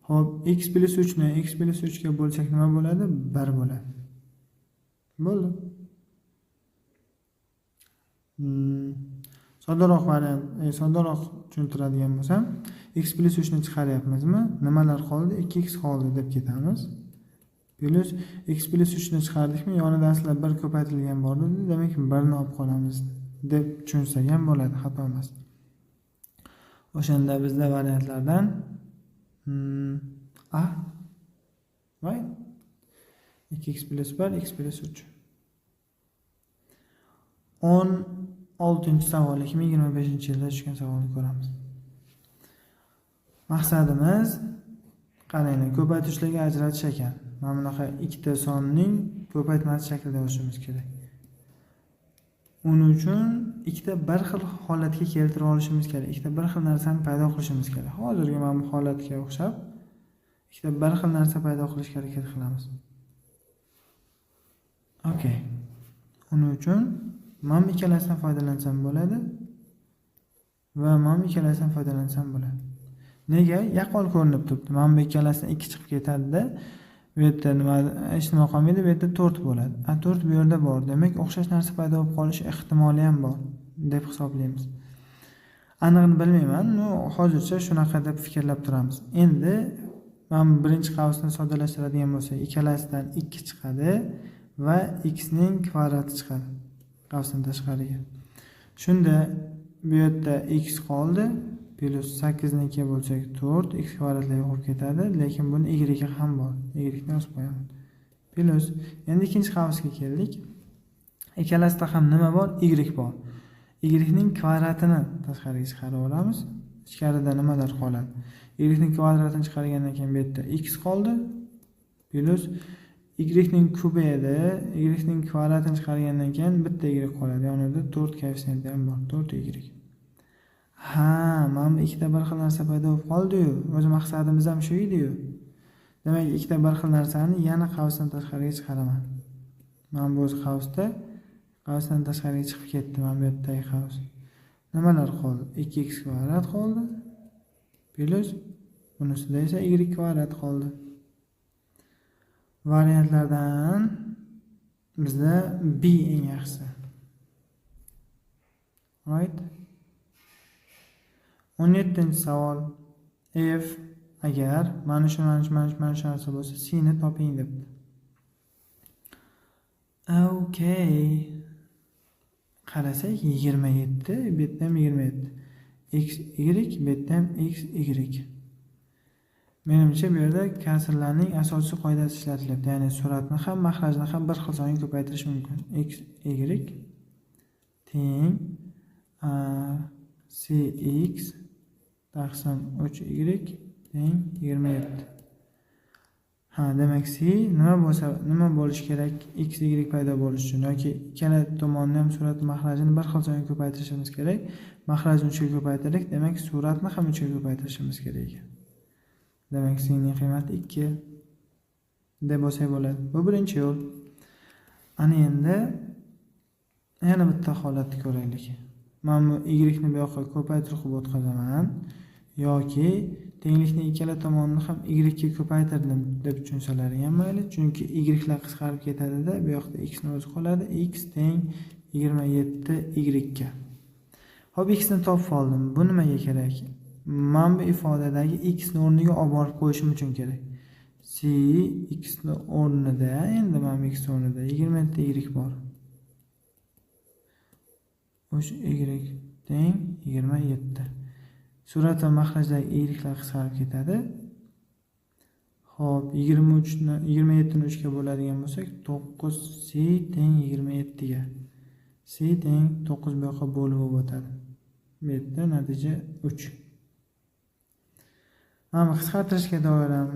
xo'p, x plus 3 ni x plus 3 ga bo'lsak nima bo'ladi? 1 bo'ladi. Bo'ldi. Soddaroq variant, soddaroq tushuntiradigan bo'lsam, x plus 3 ni chiqaryapmizmi? Nimalar qoldi? 2x qoldi deb ketamiz. Plus x plus 3 ni chiqardikmi? Yonida aslida 1 ko'paytirilgan bor edi. Demak, 1 ni olib qolamiz deb tushunsak ham bo'ladi, xato emas. O'shanda bizda variantlardan a right 2x plus 1 x plus 3. 16-savol 2025-yilda tushgan savolni ko'ramiz. Maqsadimiz qaranglar, ko'paytirishlarga ajratish ekan. Mana bunaqa ikkita sonning ko'paytmasi shaklida yozishimiz kerak. Uning uchun ikkita bir xil holatga keltirib olishimiz kerak. Ikkita bir xil narsani paydo qilishimiz kerak. Hozirgi mana bu holatga o'xshab ikkita bir xil narsa paydo qilishga harakat qilamiz. Okay. Uning uchun mana bu ikkalasidan foydalansam bo'ladi va mana bu ikkalasidan foydalansam bo'ladi. Nega? Yaqqol ko'rinib turibdi. Mana bu ikkalasidan 2 chiqib ketadi-da. Bu yerda nima hech nima qolmaydi, bu yerda 4 bo'ladi. 4 bu yerda bor. Demak, o'xshash narsa paydo bo'lib qolish ehtimoli ham bor deb hisoblaymiz. Aniqni bilmayman. Hozircha shunaqa deb fikrlab turamiz. Endi mana birinchi qavsni soddalashtiradigan bo'lsak, ikkalasidan 2 chiqadi va x ning kvadrati chiqadi qavsdan tashqariga. Shunda bu yerda x qoldi. Plus 8 ni 2 bo'lsak 4, x kvadratlarga o'xib ketadi, lekin buni y ga ham bor. Y ni yozib qo'yaman. Plus endi ikkinchi qavsga keldik. Ikkalasida ham nima bor? Y bor. Y ning kvadratini tashqariga chiqarib olamiz. Ichkarida nimalar qoladi? Y ning kvadratini chiqargandan keyin bu yerda x qoldi. Plus y ning kubi edi. Y ning kvadratini chiqargandan keyin bitta y qoladi. Yonida 4 koeffitsient ham bor. 4y. Ha, mana bu ikkita bir xil narsa paydo bo'lib qoldi-yu. O'z maqsadimiz ham shu edi-yu. Demak, ikkita bir xil narsani yana qavsdan tashqariga chiqaraman. Mana bu o'z qavsdan tashqariga chiqib ketdi. Mana bu yerdagi qavs. Nimalar qoldi? 2x kvadrat qoldi. Plus bunisida esa y kvadrat qoldi. Variantlardan bizda B eng yaxshisi. Right? 17-savol. F agar mana shu narsa bo'lsa, C ni toping debdi. Okay. Qarasak 27, bu yerda ham 27. X y, bu yerda ham x y. Menimcha bu yerda kasrlarning asosiy qoidasi ishlatilyapti. Ya'ni suratni ham, mahrajni ham bir xil songa ko'paytirish mumkin. X y teng cx taqsim 3y teng 27. Ha, demak C nima bo'lish kerak? X y paydo bo'lish uchun yoki ikkala tomonni ham surat mahrajini bir xil songa ko'paytirishimiz kerak. Mahrajni 3 ga ko'paytirdik, demak suratni ham 3 ga ko'paytirishimiz kerak. Demak C ning qiymati 2 deb bo'lsak bo'ladi. Bu birinchi yo'l. Ana endi yana bitta holatni ko'raylik. Men bu y ni bu yoqqa ko'paytirib o'tkazaman yoki tenglikning ikkala tomonini ham y ga ko'paytirdim deb tushunsalar ham mayli, chunki y lar qisqarib ketadi-da, bu yoqda x ni o'zi qoladi. X teng 27y ga. Xo'p, x ni topib oldim. Bu nimaga kerak? Men bu ifodadagi x ni o'rniga olib borib qo'yishim uchun kerak. C x ni o'rnida, endi men x o'rnida 27y bor. O'sha y teng 27. Surat va mahrajdagi y-lar qisqarib ketadi. Xo'p, 27 ni 3 ga bo'ladigan bo'lsak, 9c teng 27 ga. C teng 9 bu yoqqa bo'lib o'tadi. Bu yerda natija 3. Mana qisqartirishga doir ham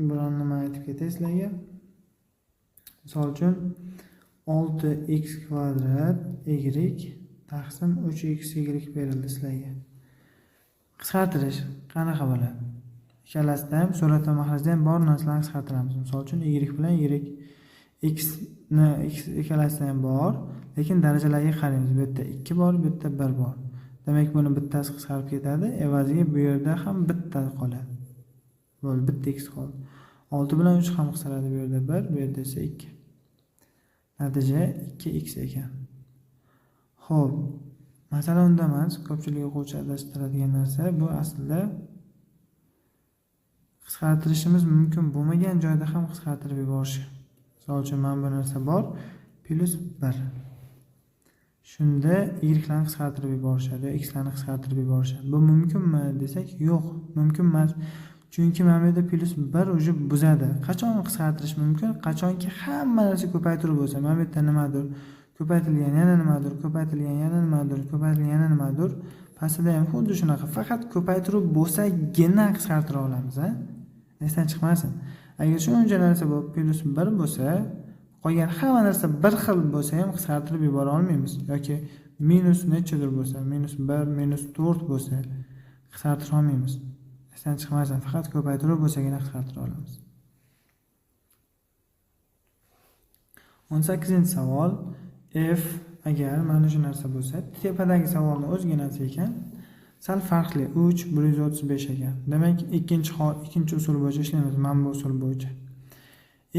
biron nima aytib ketay sizlarga. Misol uchun 6x kvadrat y taqsim 3xy berildi sizlarga. Qisqartirish qanaqa bo'ladi? Ikkalasida ham surat va mahrajda ham bor narsalarni qisqartiramiz. Misol uchun y bilan y, x ni ikkalasida ham bor, lekin darajalarga qaraymiz. Bu yerda 2 bor, bu yerda 1 bor. Demak, buni bittasi qisqarib ketadi, evaziga bu yerda ham bitta qoladi. Bo'ldi, bitta x qoldi. 6 bilan 3 ham qisqaradi, bu yerda 1, bu yerda esa 2. Natija 2x ekan. Xo'p, masala unda emas, ko'pchilik o'quvchi adashtiradigan narsa bu aslida qisqartirishimiz mumkin bo'lmagan joyda ham qisqartirib yuborish. Misol uchun mana bu narsa bor, plus 1. Shunda y-larni qisqartirib yuborishadi, x-larni qisqartirib yuborishadi. Bu mumkinmi desak, yo'q, mumkin emas. Chunki mana bu yerda plus 1 uje buzadi. Qachon qisqartirish mumkin? Qachonki hamma narsa ko'paytirib bo'lsa, mana bu yerda nimadir ko'paytirilgan, yana nimadir, ko'paytirilgan, yana nimadir, ko'paytirilgan, yana nimadir. Pastda ham xuddi shunaqa, faqat ko'paytirib bo'lsagina qisqartira olamiz, ha? Esdan chiqmasin. Agar shuncha narsa bo'lib plus 1 bo'lsa, qolgan hamma narsa bir xil bo'lsa ham qisqartirib yubora olmaymiz yoki minus nechadir bo'lsa, minus 1, minus 4 bo'lsa qisqartira olmaymiz. Esdan chiqmasin, faqat ko'paytirib bo'lsagina qisqartira olamiz. 18-savol. F agar mana shu narsa bo'lsa, tepadagi savolni o'zginasi ekan, sal farqli 3 135 ekan. Demak, ikkinchi usul bo'yicha ishlaymiz, mana bu usul bo'yicha.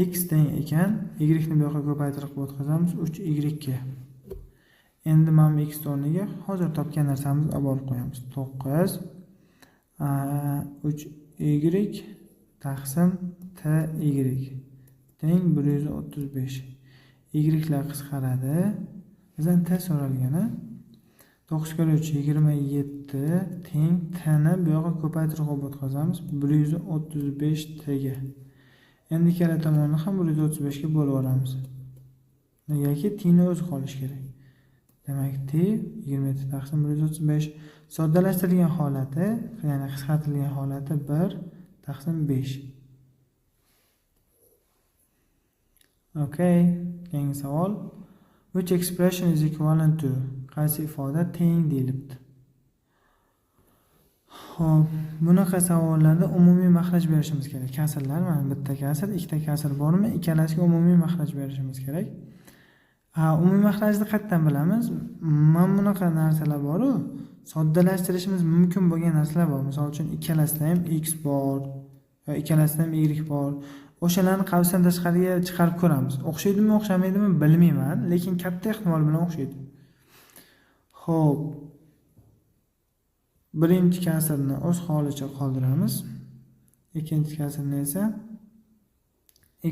X teng ekan, y ni bu yoqqa ko'paytirib o'tkazamiz 3y ga. Endi mana x o'rniga hozir topgan narsamizni olib borib qo'yamiz. 9 3y taqsim ty teng 135. Y'lar qisqaradi. Bizdan t so'ralgani 9 kare 3 27 teng t'ni bu yoqqa ko'paytirib o'tkazamiz 135 t'ga. Endi ikkala tomonni ham 135 ga bo'lib olamiz. Negaki t'ni o'zi qolish kerak. Demak, t 27 taqsim 135 soddalashtirilgan holati, ya'ni qisqartirilgan holati 1 taqsim 5. Okay, keyingi savol. Which expression is equivalent to? Qaysi ifoda teng deyilibdi? Xo'p, bunaqa savollarda umumiy maxraj berishimiz kerak. Kasrlar, mana bitta kasr, ikkita kasr bormi? Ikkalasiga umumiy maxraj berishimiz kerak. Umumiy maxrajni qayerdan bilamiz? Mana bunaqa narsalar bor-ku, soddalashtirishimiz mumkin bo'lgan narsalar bor. Misol uchun ikkalasida ham x bor, yoki ikkalasida ham y bor. O'shalarni qavsdan tashqariga chiqarib ko'ramiz. O'xshaydimi, o'xshamaydi-mi bilmayman, lekin katta ehtimol bilan o'xshaydi. Xo'p. Birinchi kasrni o'z holicha qoldiramiz. Ikkinchi kasrni esa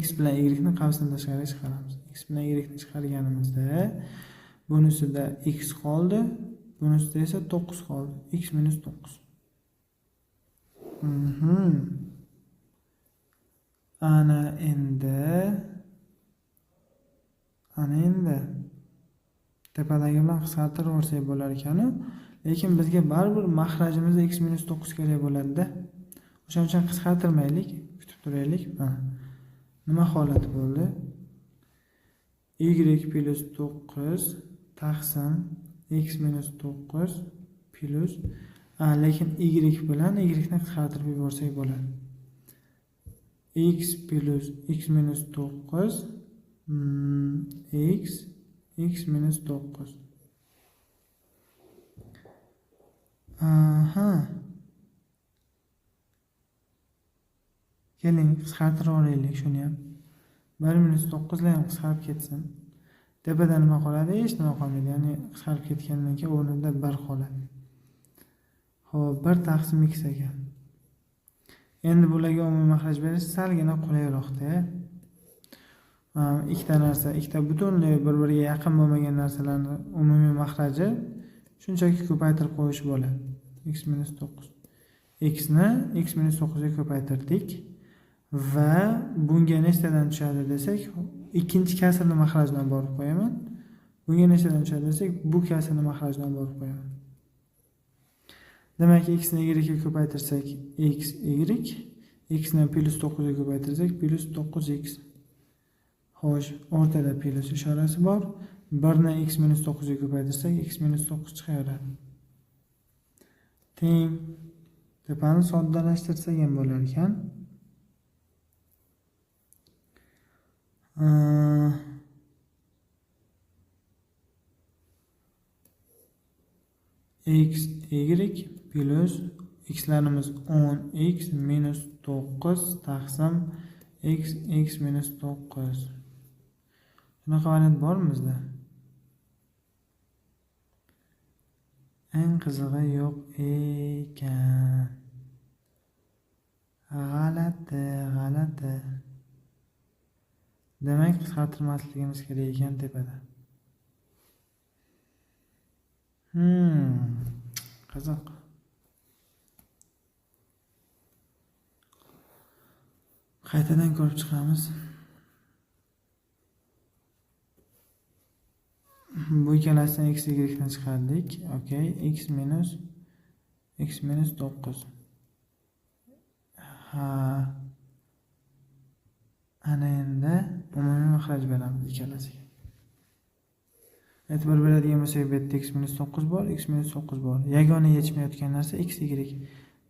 x bilan y ni qavsdan tashqariga chiqaramiz. X bilan y ni chiqarganimizda bunisida x qoldi, bunisida esa 9 qoldi. X minus 9. Ana endi tepadagi bilan qisqartirib olsak bo'lar ekan-ku, lekin bizga baribir maxrajimizda x minus 9 kerak bo'ladi-da. O'shaning uchun qisqartirmaylik, kutib turaylik. Mana nima holati bo'ldi? Y plus 9 taqsim x minus 9 plus lekin y bilan y ni qisqartirib yuborsak bo'ladi. X plus x minus 9 x minus 9. Keling, qisqartirib olaylik shuni ham. 1 minus 9 lar ham qisqarib ketsin. Tepada nima qoladi? Hech nima qolmaydi. Ya'ni qisqarib ketgandan keyin o'rnida 1 qoladi. Xo'p, 1 taqsim x ekan. Endi bularga umumiy maxraj berish salgina qulayroqda. Ikkita narsa, ikkita butunlay bir-biriga yaqin bo'lmagan narsalarning umumiy maxraji shunchaki ko'paytirib qo'yish bo'ladi. X minus 9. X ni x minus 9 ga ko'paytirdik va bunga nechtadan tushadi desak, ikkinchi kasrni maxrajdan borib qo'yaman. Bunga nechtadan tushadi desak, bu kasrni maxrajdan borib qo'yaman. Demak, x ni y ga ko'paytirsak x y, x ni plus 9 ga ko'paytirsak plus 9x. Xo'sh, o'rtada plus ishorasi bor. 1 ni x minus 9 ga ko'paytirsak x minus 9 chiqaveradi. Teng. Tepani soddalashtirsak ham bo'lar ekan. X y plus x'larimiz 10x minus 9 taqsim x minus 9. Bunaqa variant bormi bizda? Eng qizig'i yo'q ekan. G'alati. Demak, qisqartirmasligimiz kerak ekan tepada. Qiziq. Qaytadan ko'rib chiqamiz. Bu ikkalasidan x y dan chiqardik. Okay, x minus 9. Ana endi umumiy maxraj beramiz ikkalasiga. E'tibor beradigan bo'lsak, bu yerda x minus 9 bor, x minus 9 bor. Yagona yetishmayotgan narsa x y.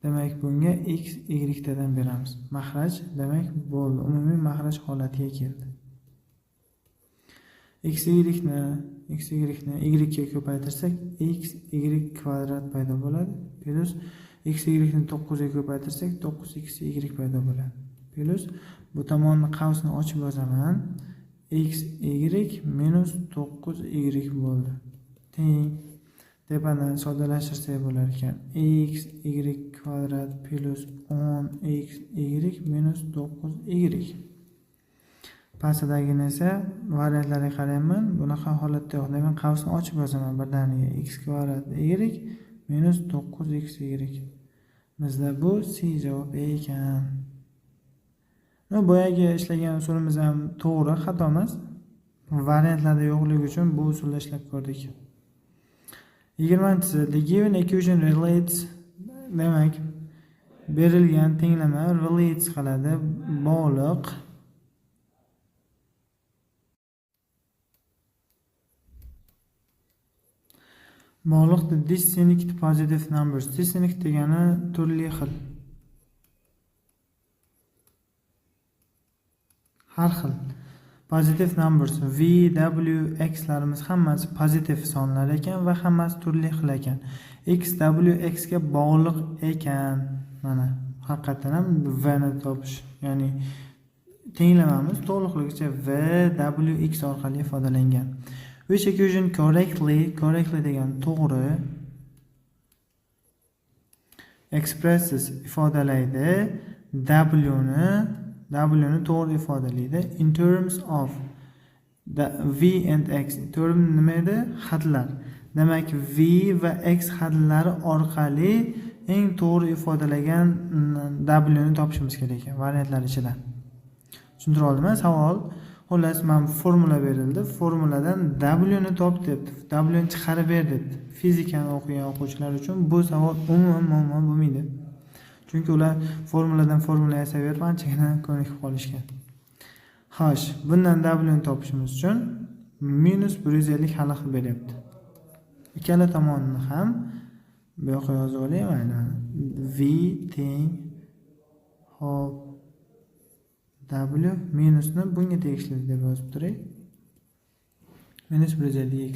Demak, bunga x y dan beramiz. Maxraj demak bo'ldi. Umumiy maxraj holatiga keldi. X y ni x y ni y ga ko'paytirsak x y kvadrat paydo bo'ladi. Plus x y ni 9 ga ko'paytirsak 9x y paydo bo'ladi. Plus bu tomonni qavsni ochib yozaman. X y minus 9y bo'ldi. Teng tepadan soddalashtirsak bo'lar ekan. X y kvadrat plus 10x y minus 9y. Pastdagini esa variantlarga qarayman. Bunaqa holatda yo'q. Demak, qavsni ochib yozaman birdaniga. X kvadrat y minus 9xy. Bizda bu C javob ekan. Boyagi ishlagan usulimiz ham to'g'ri, xato emas. Variantlarda yo'qligi uchun bu usulda ishlab ko'rdik. 20-si, the given equation relates, demak, berilgan tenglama relates qiladi, bog'liq the distinct positive numbers. Distinct degani turli xil. Har xil. Positive numbers v, w, x larimiz hammasi pozitiv sonlar ekan va hammasi turli xil ekan. X, w, x ga bog'liq ekan. Mana haqiqatan ham v ni topish, ya'ni tenglamamiz to'liqligicha v, w, x orqali ifodalangan. Which equation correctly degan to'g'ri expresses ifodalaydi w ni to'g'ri ifodalaydi in terms of the v and x. Term nima edi? Hadlar. Demak, v va x hadlari orqali eng to'g'ri ifodalagan w ni topishimiz kerak ekan variantlar ichida. Tushuntira oldimmi? Savol. Xullas, men formula berildi. Formuladan w ni top debdi. W ni chiqarib ber debdi. Fizikani o'qigan o'quvchilar uchun bu savol umuman bo'lmaydi. Chunki ular formuladan formula yasab berib anchagina ko'nikib qolishgan. Xo'sh, bundan w ni topishimiz uchun minus 150 hal qilib beryapti. Ikkala tomonni ham bu yoqqa yozib olayman. V teng hop w minusni bunga tegishli deb yozib turay. Minus 150x.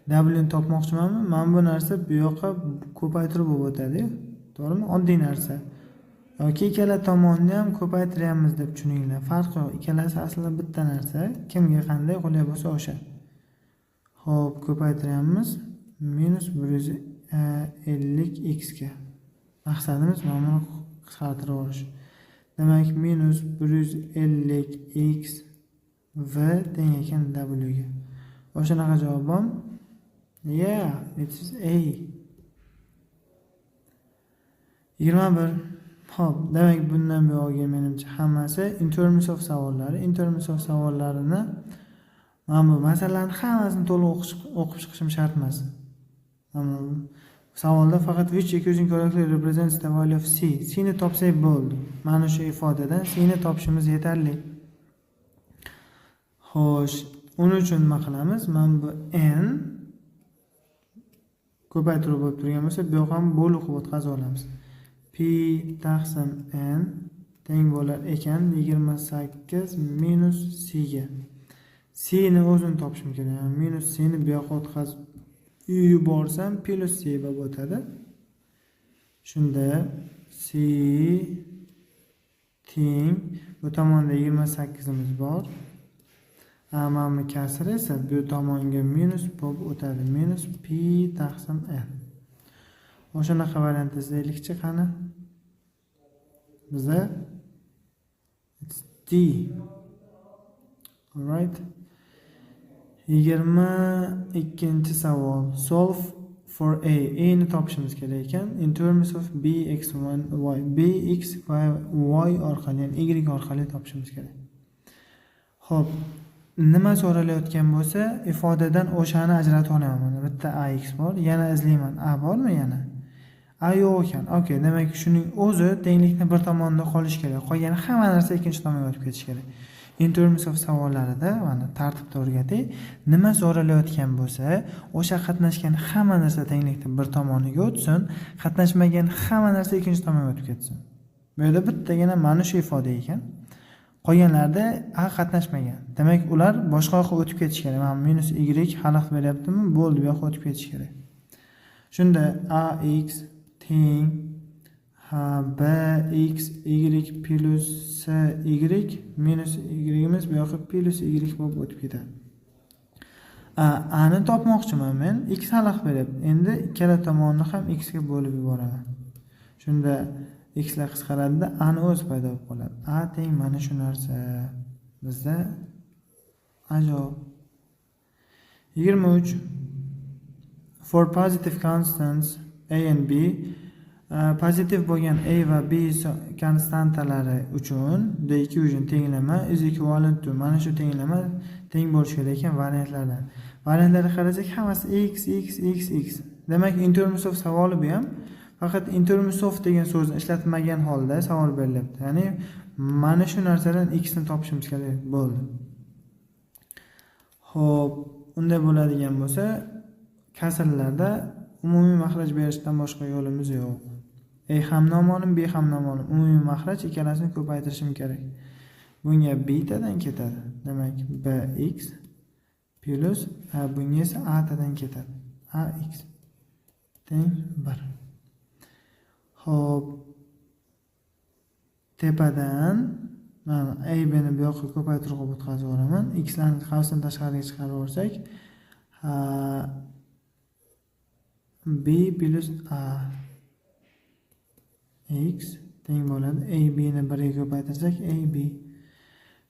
W ni topmoqchimanmi? Men bu narsa bu yoqqa ko'paytirib o'tadi. To'g'rimi? Oddiy narsa. Yoki ikkala tomonni ham ko'paytiryapmiz deb tushuninglar. Farqi yo'q. Ikkalasi aslida bitta narsa. Kimga qanday qulay bo'lsa o'sha. Xo'p, ko'paytiryapmiz. Minus 150x ga. Maqsadimiz mana buni qisqartirib olish. Demak, minus 150x v teng ekan w ga. O'shanaqa javobim? Yeah, it is A. 21. Xo'p, demak bundan buyog'iga menimcha hammasi in terms of savollari. In terms of savollarini mana bu masalalarni hammasini to'liq o'qib chiqishim shart emas. Savolda faqat which equation correctly represents the value of c. C ni topsak bo'ldi. Mana shu ifodadan c ni topishimiz yetarli. Xo'sh, uning uchun nima qilamiz? Mana bu n ko'paytirib bo'lib turgan bo'lsa, bu yoq ham bo'liq qilib o'tkazib olamiz. P taqsim n teng bo'lar ekan 28 minus c ga. C ni o'zini topishim kerak. Minus c ni bu yoqqa o'tkazib yuborsam plus c bo'lib o'tadi. Shunda c teng bu tomonda 28 imiz bor. Amami kasr esa bu tomonga minus bo'lib o'tadi. Minus p taqsim n. O'shanaqa variant izlaylikchi qani? Bizda it's D. All right. 22 savol. Solve for A. A ni topishimiz kerak ekan. In terms of B, X, Y. B, X, Y orqali, y orqali topishimiz kerak. Xo'p, nima so'ralayotgan bo'lsa, ifodadan o'shani ajratib olaman. Bitta AX bor, yana izlayman. A bormi yana? A yo'q ekan. Okay, demak shuning o'zi tenglikni bir tomonda qolish kerak. Qolgani hamma narsa ikkinchi tomonga o'tib ketish kerak. In terms of savollarida mana tartibda o'rgating. Nima so'ralayotgan bo'lsa, o'sha qatnashgan hamma narsa tenglikni bir tomoniga o'tsin, qatnashmagan hamma narsa ikkinchi tomonga o'tib ketsin. Bu yerda bittagina mana shu ifoda ekan. Qolganlarda a qatnashmagan. Demak, ular boshqa yoqqa o'tib ketish kerak. Mana minus y xalaqit beryaptimi? Bo'ldi, bu yoqqa o'tib ketish kerak. Shunda ax teng bx y plus y minus y'imiz bu yoqqa plus y bo'lib o'tib ketadi. Ani topmoqchiman men. X xalaqit beryapti. Endi ikkala tomonni ham x ga bo'lib yuboraman. Shunda x lar qisqaradida a ni o'zi paydo bo'lib qoladi. A teng mana shu narsa. Bizda ajob. 23. For positive constants a and b, pozitiv bo'lgan a va b konstantalari uchun the equation tenglama is equivalent to mana shu tenglama teng bo'lishi kerak ekan variantlardan. Variantlarga qarasak hammasi x. Demak, in terms of savoli bu ham faqat in terms of degan so'zni ishlatmagan holda savol berilyapti. Ya'ni mana shu narsadan x ni topishimiz kerak bo'ldi. Xo'p, unday bo'ladigan bo'lsa, kasrlarda umumiy maxraj berishdan boshqa yo'limiz yo'q. A ham noma'lum, B ham noma'lum. Umumiy maxraj ikkalasini ko'paytirishim kerak. Bunga betadan ketadi. Demak, bx plus bunga esa a tadan ketadi. Ax teng 1. Xo'p, tepadan mana a bni bu yoqqa ko'paytirib o'tkazib yuboraman. X larni qavsdan tashqariga chiqarib yuborsak, b plus a x teng bo'ladi. AB ni 1 ga ko'paytirsak AB.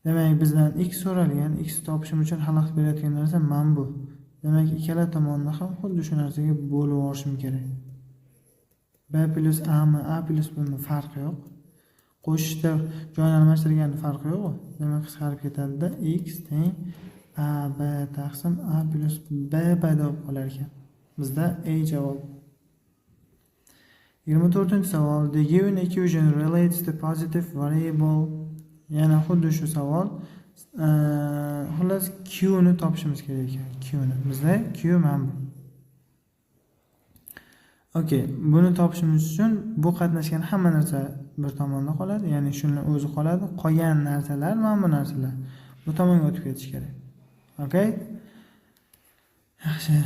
Demak, bizdan x so'ralgan. X topishim uchun xalaqit berayotgan narsa mana bu. Demak, ikkala tomonni ham xuddi shu narsaga bo'lib yuborishim kerak. B plus a mi, a plus b mi farqi yo'q. Qo'shishda joyni almashtirganda farqi yo'q. Demak, qisqarib ketadi-da x teng a b taqsim a plus b paydo bo'lib qolar ekan. Bizda A javob. 24-savol. The given equation relates the positive variable. Yana xuddi shu savol. Xullas q ni topishimiz kerak ekan. Q ni. Bizda q mana bu. Okay, buni topishimiz uchun bu qatnashgan hamma narsa bir tomonda qoladi, ya'ni shuni o'zi qoladi. Qolgan narsalar mana bu narsalar bu tomonga o'tib ketish kerak. Okay? Yaxshi.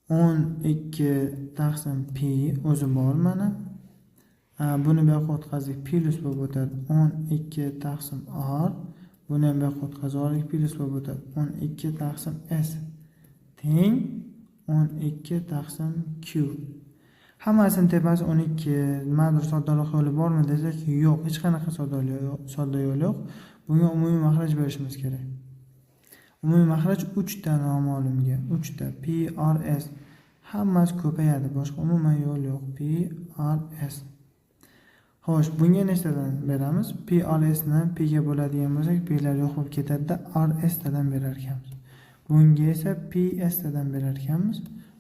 12 taqsim p o'zi bor mana. Buni bu yoqqa o'tkazdik, plus bo'lib o'tadi. 12 taqsim r. Buni ham bu yoqqa o'tkazib oldik, plus bo'lib o'tadi. 12 taqsim s teng 12 taqsim q. Hammasini tepasi 12. Nimadir soddaloq yo'li bormi desak, yo'q, hech qanaqa sodda yo'l yo'q. Bunga umumiy maxraj berishimiz kerak. Umumiy maxraj 3 ta noma'lumga, 3 ta p r s. Hammasi ko'payadi, boshqa umuman yo'l yo'q. P r s. Xo'sh, bunga nechtadan beramiz? P r s ni p ga bo'ladigan bo'lsak, p lar yo'q bo'lib ketadi-da, r s tadan berar ekanmiz. Bunga esa p s tadan berar ekanmiz.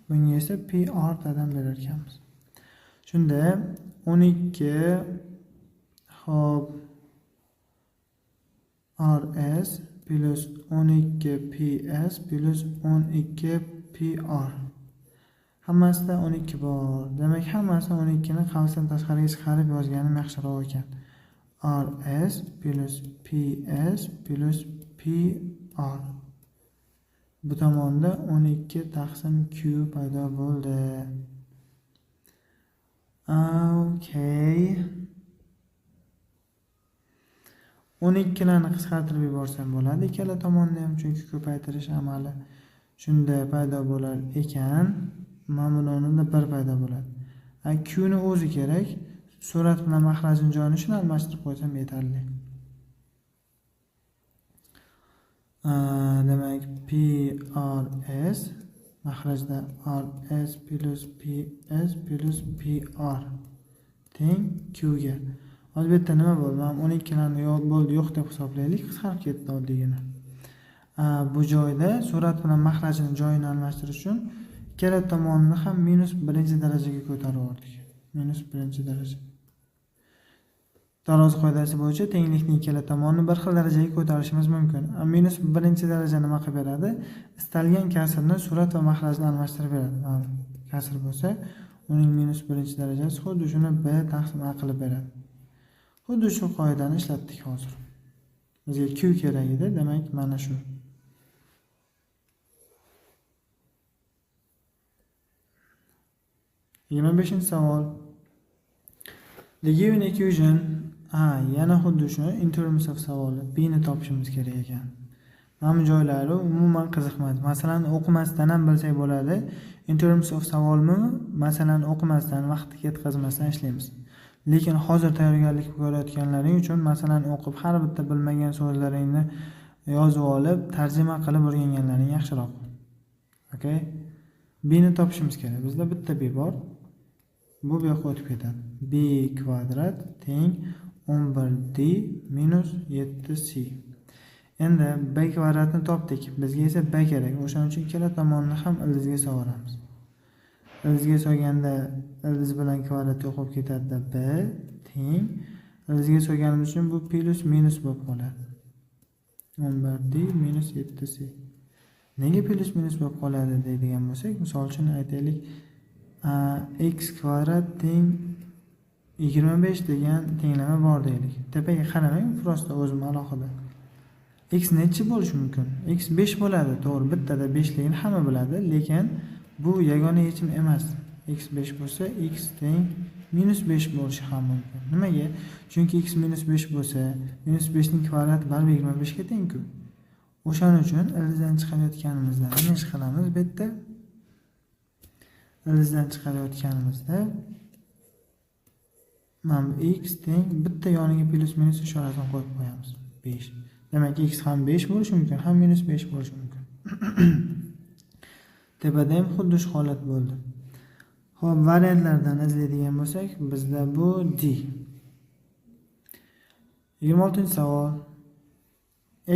Bunga esa p r tadan berar ekanmiz. Shunda 12 xo'p r s plus 12 ps plus 12 pr. Hammasida 12 bor. Demak, hammasi 12 ni qavsdan tashqariga chiqarib yozganim yaxshiroq ekan. rs plus ps plus pr. Bu tomonda 12 taqsim q paydo bo'ldi. Okay. 12 larni qisqartirib yuborsam bo'ladi. Ikkala tomonni ham, chunki ko'paytirish amali shunda paydo bo'lar ekan. Mana bu o'rnida 1 paydo bo'ladi. Q ni o'zi kerak. Surat bilan maxrajning joyini shuni almashtirib qo'ysam yetarli. Demak, PRS maxrajda RS plus PS plus PR teng Q ga. Albatta nima bo'ldi? Mana 12 larni bo'ldi yo'q deb hisoblaylik, qisqarib ketdi oddiygina. Bu joyda surat bilan maxrajning joyini almashtirish uchun ikkala tomonni ham minus 1-darajaga ko'tarib yubordik. Minus 1-daraja. Tarozi qoidasi bo'yicha tenglikning ikkala tomonni bir xil darajaga ko'tarishimiz mumkin. Minus 1-daraja nima qilib beradi? Istalgan kasrni surat va maxrajni almashtirib beradi. Kasr bo'lsa, uning minus 1-darajasi xuddi shuni b taqsim a qilib beradi. Xuddi shu qoidani ishlatdik hozir. Bizga Q kerak edi, demak mana shu. Yigirma beshinchi savol. The given equation, yana xuddi shu in terms of savoli b ni topishimiz kerak ekan. Mana bu joylari umuman qiziqmaydi. Masalan, o'qimasdan ham bilsak bo'ladi. In terms of savolmi? Masalan, o'qimasdan, vaqtni ketkazmasdan ishlaymiz. Lekin hozir tayyorgarlik ko'rayotganlaring uchun masalan o'qib har bitta bilmagan so'zlaringni yozib olib, tarjima qilib o'rganganlaring yaxshiroq. Okay? B ni topishimiz kerak. Bizda bitta b bor. Bu bu yoqqa o'tib ketadi. B kvadrat teng 11d minus 7c. Endi b kvadratni topdik. Bizga esa b kerak. O'shaning uchun ikkala tomonni ham ildizga solamiz. Ildizga solganda ildiz bilan kvadrat yo'qolib ketadi. B teng ildizga solganimiz uchun bu plus minus bo'lib qoladi. 11d minus 7c. Nega plus minus bo'lib qoladi deydigan bo'lsak, misol uchun aytaylik, x kvadrat teng 25 degan tenglama bor deylik. Tepaga qaramang, prosta o'zim alohida. X nechi bo'lishi mumkin? X 5 bo'ladi, to'g'ri. Bittada 5 ligini hamma biladi, lekin bu yagona yechim emas. X 5 bo'lsa, x teng minus 5 bo'lishi ham mumkin. Nimaga? Chunki x minus 5 bo'lsa, minus 5 ning kvadrati baribir 25 ga teng-ku. O'shaning uchun ildizdan chiqarayotganimizda nima ish qilamiz? Bu yerda ildizdan chiqarayotganimizda mana x teng bitta yoniga plus minus ishorasini qo'yib qo'yamiz. 5. Demak, x ham 5 bo'lishi mumkin, ham minus 5 bo'lishi mumkin. Tepada ham xuddi shu holat bo'ldi. Xo'p, variantlardan izlaydigan bo'lsak, bizda bu D. 26-savol.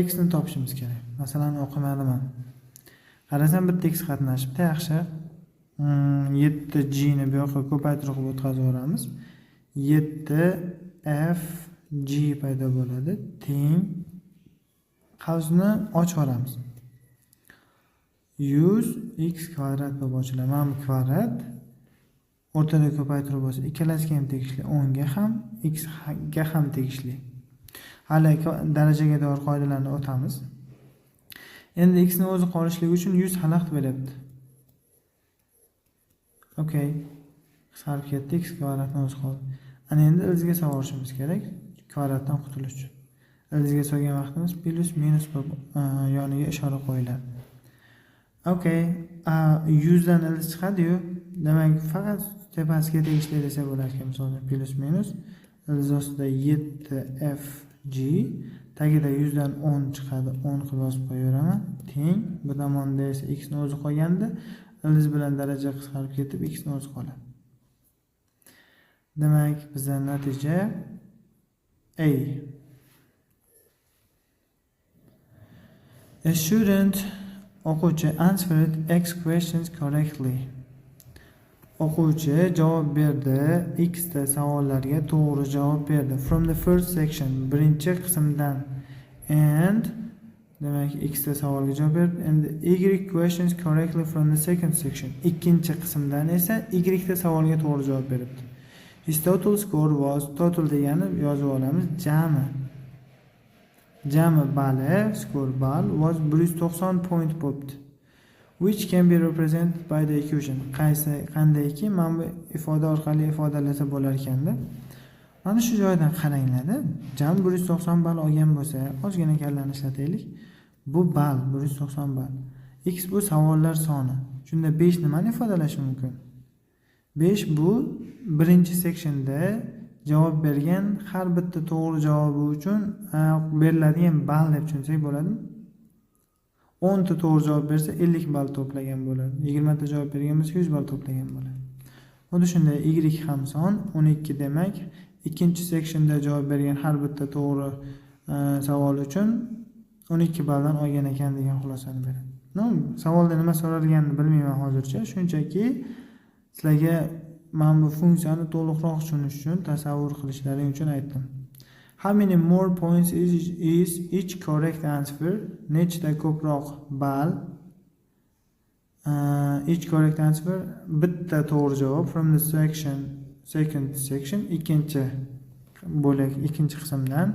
X ni topishimiz kerak. Masalan, o'qimadim. Qarasam bitta x qatnashibdi, yaxshi. 7g ni bu yoqqa ko'paytirib o'tkazib o'ramiz. 7fg paydo bo'ladi. Teng qavsni ochib olamiz. 100x kvadrat bo'lib ochiladi. Mana bu kvadrat o'rtada ko'paytirib bo'lsa, ikkalasiga ham tegishli, 10 ga ham, x ga ham tegishli. Hali darajaga doir qoidalarni o'tamiz. Endi x ni o'zi qolishligi uchun 100 xalaqit beryapti. Okay. Sarf ketdi, x kvadratni o'zi qoldi. Ana endi ildizga solishimiz kerak, kvadratdan qutulish uchun. Ildizga solgan vaqtimiz plus minus yoniga ishora qo'yiladi. Okay, 100 dan ildiz chiqadi-yu. Demak, faqat tepasiga tegishli desa bo'lar ekan, masalan, plus minus ildiz ostida 7fg, tagida 100 dan 10 chiqadi, 10 qilib yozib qo'yaveraman. Teng, bu tomonda esa x ni o'zi qolganda, ildiz bilan daraja qisqarib ketib, x ni o'zi qoladi. Demak, bizning natija A. A student o'quvchi answered X questions correctly. O'quvchi javob berdi, X ta savollarga to'g'ri javob berdi. From the first section, birinchi qismdan, and demak X ta savolga javob berdi, and Y questions correctly from the second section. Ikkinchi qismdan esa Y ta savolga to'g'ri javob beribdi. His total score was, total degani yozib olamiz, jami bali, score ball was 190 point bo'libdi. Which can be represented by the equation. Qandayki, mana bu ifoda orqali ifodalasa bo'lar ekanda. Mana shu joydan qaranglar-da. Jami 190 ball olgan bo'lsa, ozgina kallani ishlataylik. Bu ball 190 ball. X bu savollar soni. Shunda 5 nimani ifodalashi mumkin? 5 bu birinchi sectionda javob bergan har bitta to'g'ri javobi uchun beriladigan ball deb tushunsak bo'ladimi? 10 ta to'g'ri javob bersa 50 ball to'plagan bo'ladi. 20 ta javob bergan bo'lsa 100 ball to'plagan bo'ladi. Xuddi shunday y ham son 12 demak, ikkinchi sectionda javob bergan har bitta to'g'ri savol uchun 12 balldan olgan ekan degan xulosani beradi. Savolda nima so'ralganini bilmayman hozircha, shunchaki sizlarga mana bu funksiyani to'liqroq tushunish uchun, tasavvur qilishlaring uchun aytdim. How many more points is each correct answer? Nechta ko'proq ball? Each correct answer bitta to'g'ri javob from the second section, ikkinchi bo'lak, ikkinchi qismdan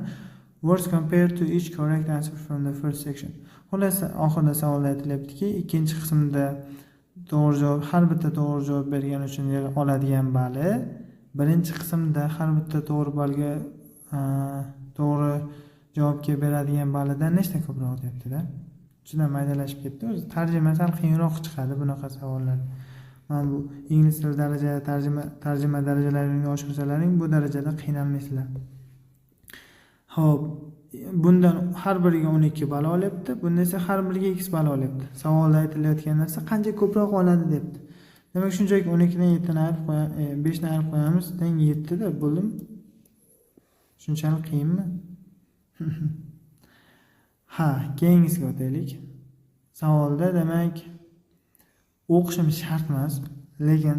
Words compared to each correct answer from the first section. Xullas, oxirida savolda aytilyaptiki, ikkinchi qismda to'g'ri javob, har bitta to'g'ri javob bergani uchun oladigan balli, birinchi qismda har bitta to'g'ri balga to'g'ri javobga beradigan ballidan nechta ko'proq deyapti-da. Juda maydalashib ketdi. O'zi tarjima sal qiyinroq chiqadi bunaqa savollar. Mana bu ingliz tili darajada tarjima darajalarini oshirsalaring, bu darajada qiynalmaysizlar. Xo'p, bundan har biriga 12 ball olyapti, bunda esa har biriga x ball olyapti. Savolda aytilayotgan narsa qancha ko'proq oladi debdi. Demak, shunchaki 12 dan 7 ni ayirib qo'yamiz, 5 ni ayirib qo'yamiz, teng 7 da bo'ldimi? Shunchalik qiyinmi? Ha, keyingisiga o'taylik. Savolda demak o'qishim shart emas, lekin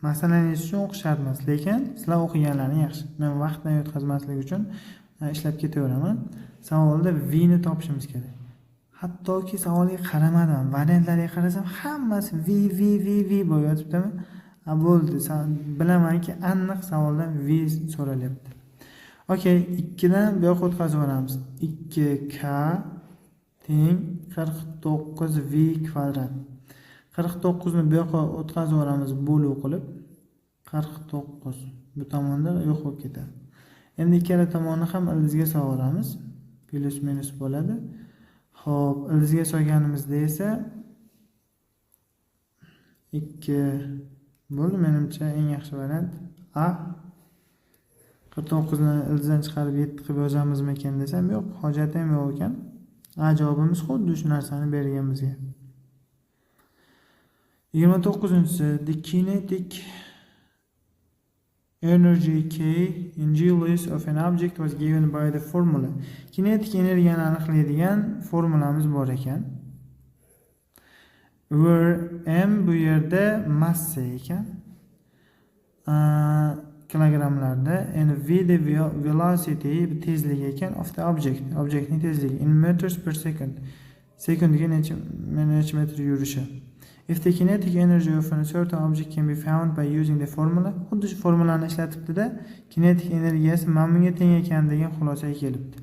masalaningiz uchun o'qish shart emas, lekin sizlar o'qiganlaring yaxshi. Men vaqtdan o'tkazmaslik uchun ishlab ketaveraman. Savolda v ni topishimiz kerak. Hattoki savolga qaramadim, variantlarga qarasam hammasi v bo'lib yotibdimi? Bo'ldi. Bilamanki, aniq savoldan v so'ralyapti. Okay, 2 dan bu yoqqa o'tkazib 2k teng 49v kvadrat. 49 ni bu yoqqa o'tkazib bo'luv qilib 49 bu tomonda yo'q bo'lib ketadi. Endi ikkala tomonni ham ildizga solamiz. Plus minus bo'ladi. Xo'p, ildizga solganimizda esa 2 bo'ldi. Menimcha eng yaxshi variant A. 49 ni ildizdan chiqarib 7 qilib yozamizmi ekan desam, yo'q, hojati ham yo'q ekan. A javobimiz xuddi shu narsani berganimizga. 29-si, the kinetic energy K in joules of an object was given by the formula. Kinetik energiyani aniqlaydigan formulamiz bor ekan. Where m bu yerda massa ekan. Kilogramlarda, and v the velocity tezligi ekan of the object. Objektning tezligi in meters per second. Sekundiga necha metr yurishi. If the kinetic energy of a certain object can be found by using the formula, xuddi shu formulani ishlatibdi-da, kinetik energiyasi mana bunga teng ekan degan xulosaga kelibdi.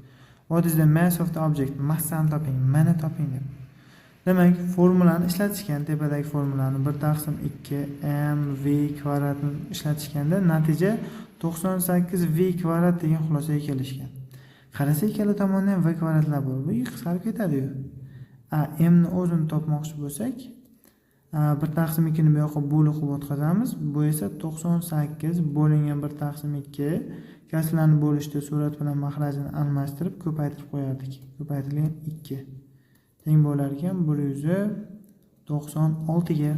What is the mass of the object? Massani toping, mana toping deb. Demak, formulani ishlatishgan, tepadagi formulani 1/2 mv kvadratni ishlatishganda natija 98v kvadrat degan xulosaga kelishgan. Qarasak, ikkala tomonda ham v kvadratlar bor. Bu qisqarib ketadi-yu. M ni o'zini topmoqchi bo'lsak, 1/2 ni bu yoqqa bo'luq qilib o'tkazamiz. Bu esa 98 bo'lingan 1/2. Kasrlarni bo'lishda surat bilan mahrajini almashtirib ko'paytirib qo'yardik. Ko'paytirilgan 2 teng bo'lar ekan 196 ga.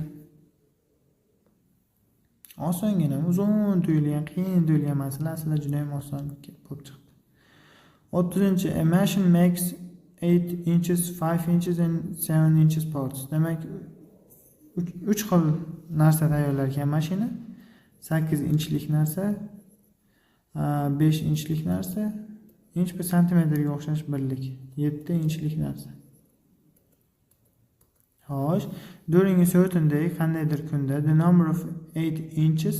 Osongina, uzun tuyulgan, qiyin tuyulgan masalalar juda ham oson bo'lib chiqdi. 30-chi, a machine makes 8 inches, 5 inches and 7 inches parts. Demak, 3 xil narsa tayyorlar ekan mashina. 8 inchlik narsa, 5 inchlik narsa, inch bir santimetrga o'xshash birlik, 7 inchlik narsa. Xo'sh, during a certain day, qandaydir kunda, the number of 8 inches,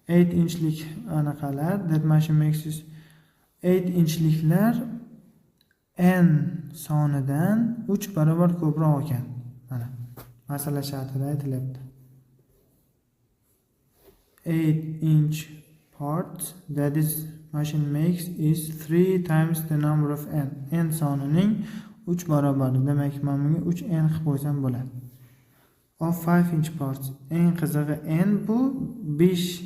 8 inchlik anaqalar, that machine makes is 8 inchliklar n sonidan 3 barobar ko'proq ekan. Mana masala shartida aytilyapti. 8 inch part that is machine makes is 3 times the number of n. N sonining 3 barobari. Demak, men bunga 3n qilib qo'ysam bo'ladi. Of 5 inch parts. Eng qizig'i n bu 5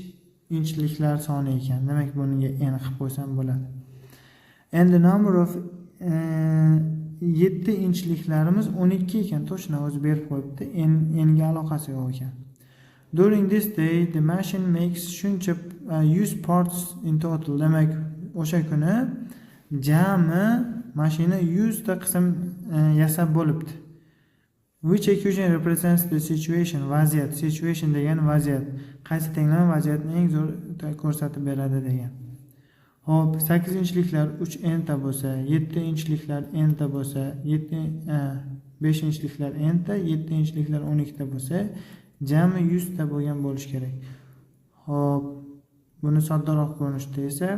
inchliklar soni ekan. Demak, bunga n qilib qo'ysam bo'ladi. And the number of 7 inchliklarimiz 12 ekan. To'g'ri, o'zi berib qo'yibdi. N ga aloqasi yo'q ekan. During this day, the machine makes shuncha 100 parts in total. Demak, o'sha kuni jami mashina 100 ta qism yasab bo'libdi. Which equation represents the situation? Vaziyat. Situation degan vaziyat. Qaysi tenglama vaziyatni eng zo'r ko'rsatib beradi degan. Hop, 8 inchliklar 3n ta bo'lsa, 7 inchliklar n ta bo'lsa, 5 inchliklar n ta, 7 inchliklar 12 ta bo'lsa, jami 100 ta bo'lgan bo'lish kerak. Hop, buni soddaroq ko'rinishda esa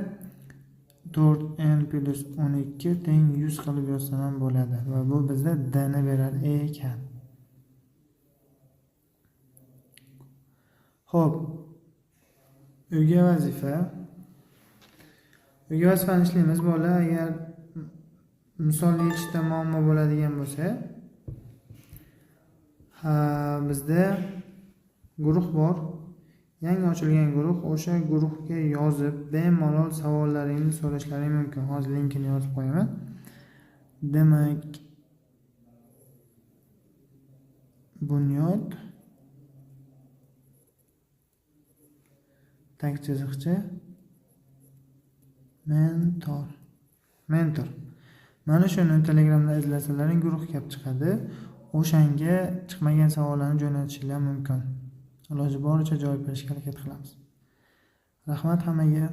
4n plus 12 teng 100 qilib yozsam ham bo'ladi va bu bizda d ni berar ekan. Xo'p, uyga vazifa. Uyga vazifani ishlaymiz bolalar. Agar misol yechishda muammo bo'ladigan bo'lsa, bizda guruh bor. Yangi ochilgan guruh, o'sha guruhga yozib, bemalol savollaringizni so'rashlaring mumkin. Hozir linkini yozib qo'yaman. Demak, bunyod tag chiziqcha mentor. Mana shuni Telegramda izlasalaring guruh kelib chiqadi. O'shanga chiqmagan savollarni jo'natishingiz mumkin. Iloji boricha javob berishga harakat qilamiz. Rahmat hammaga.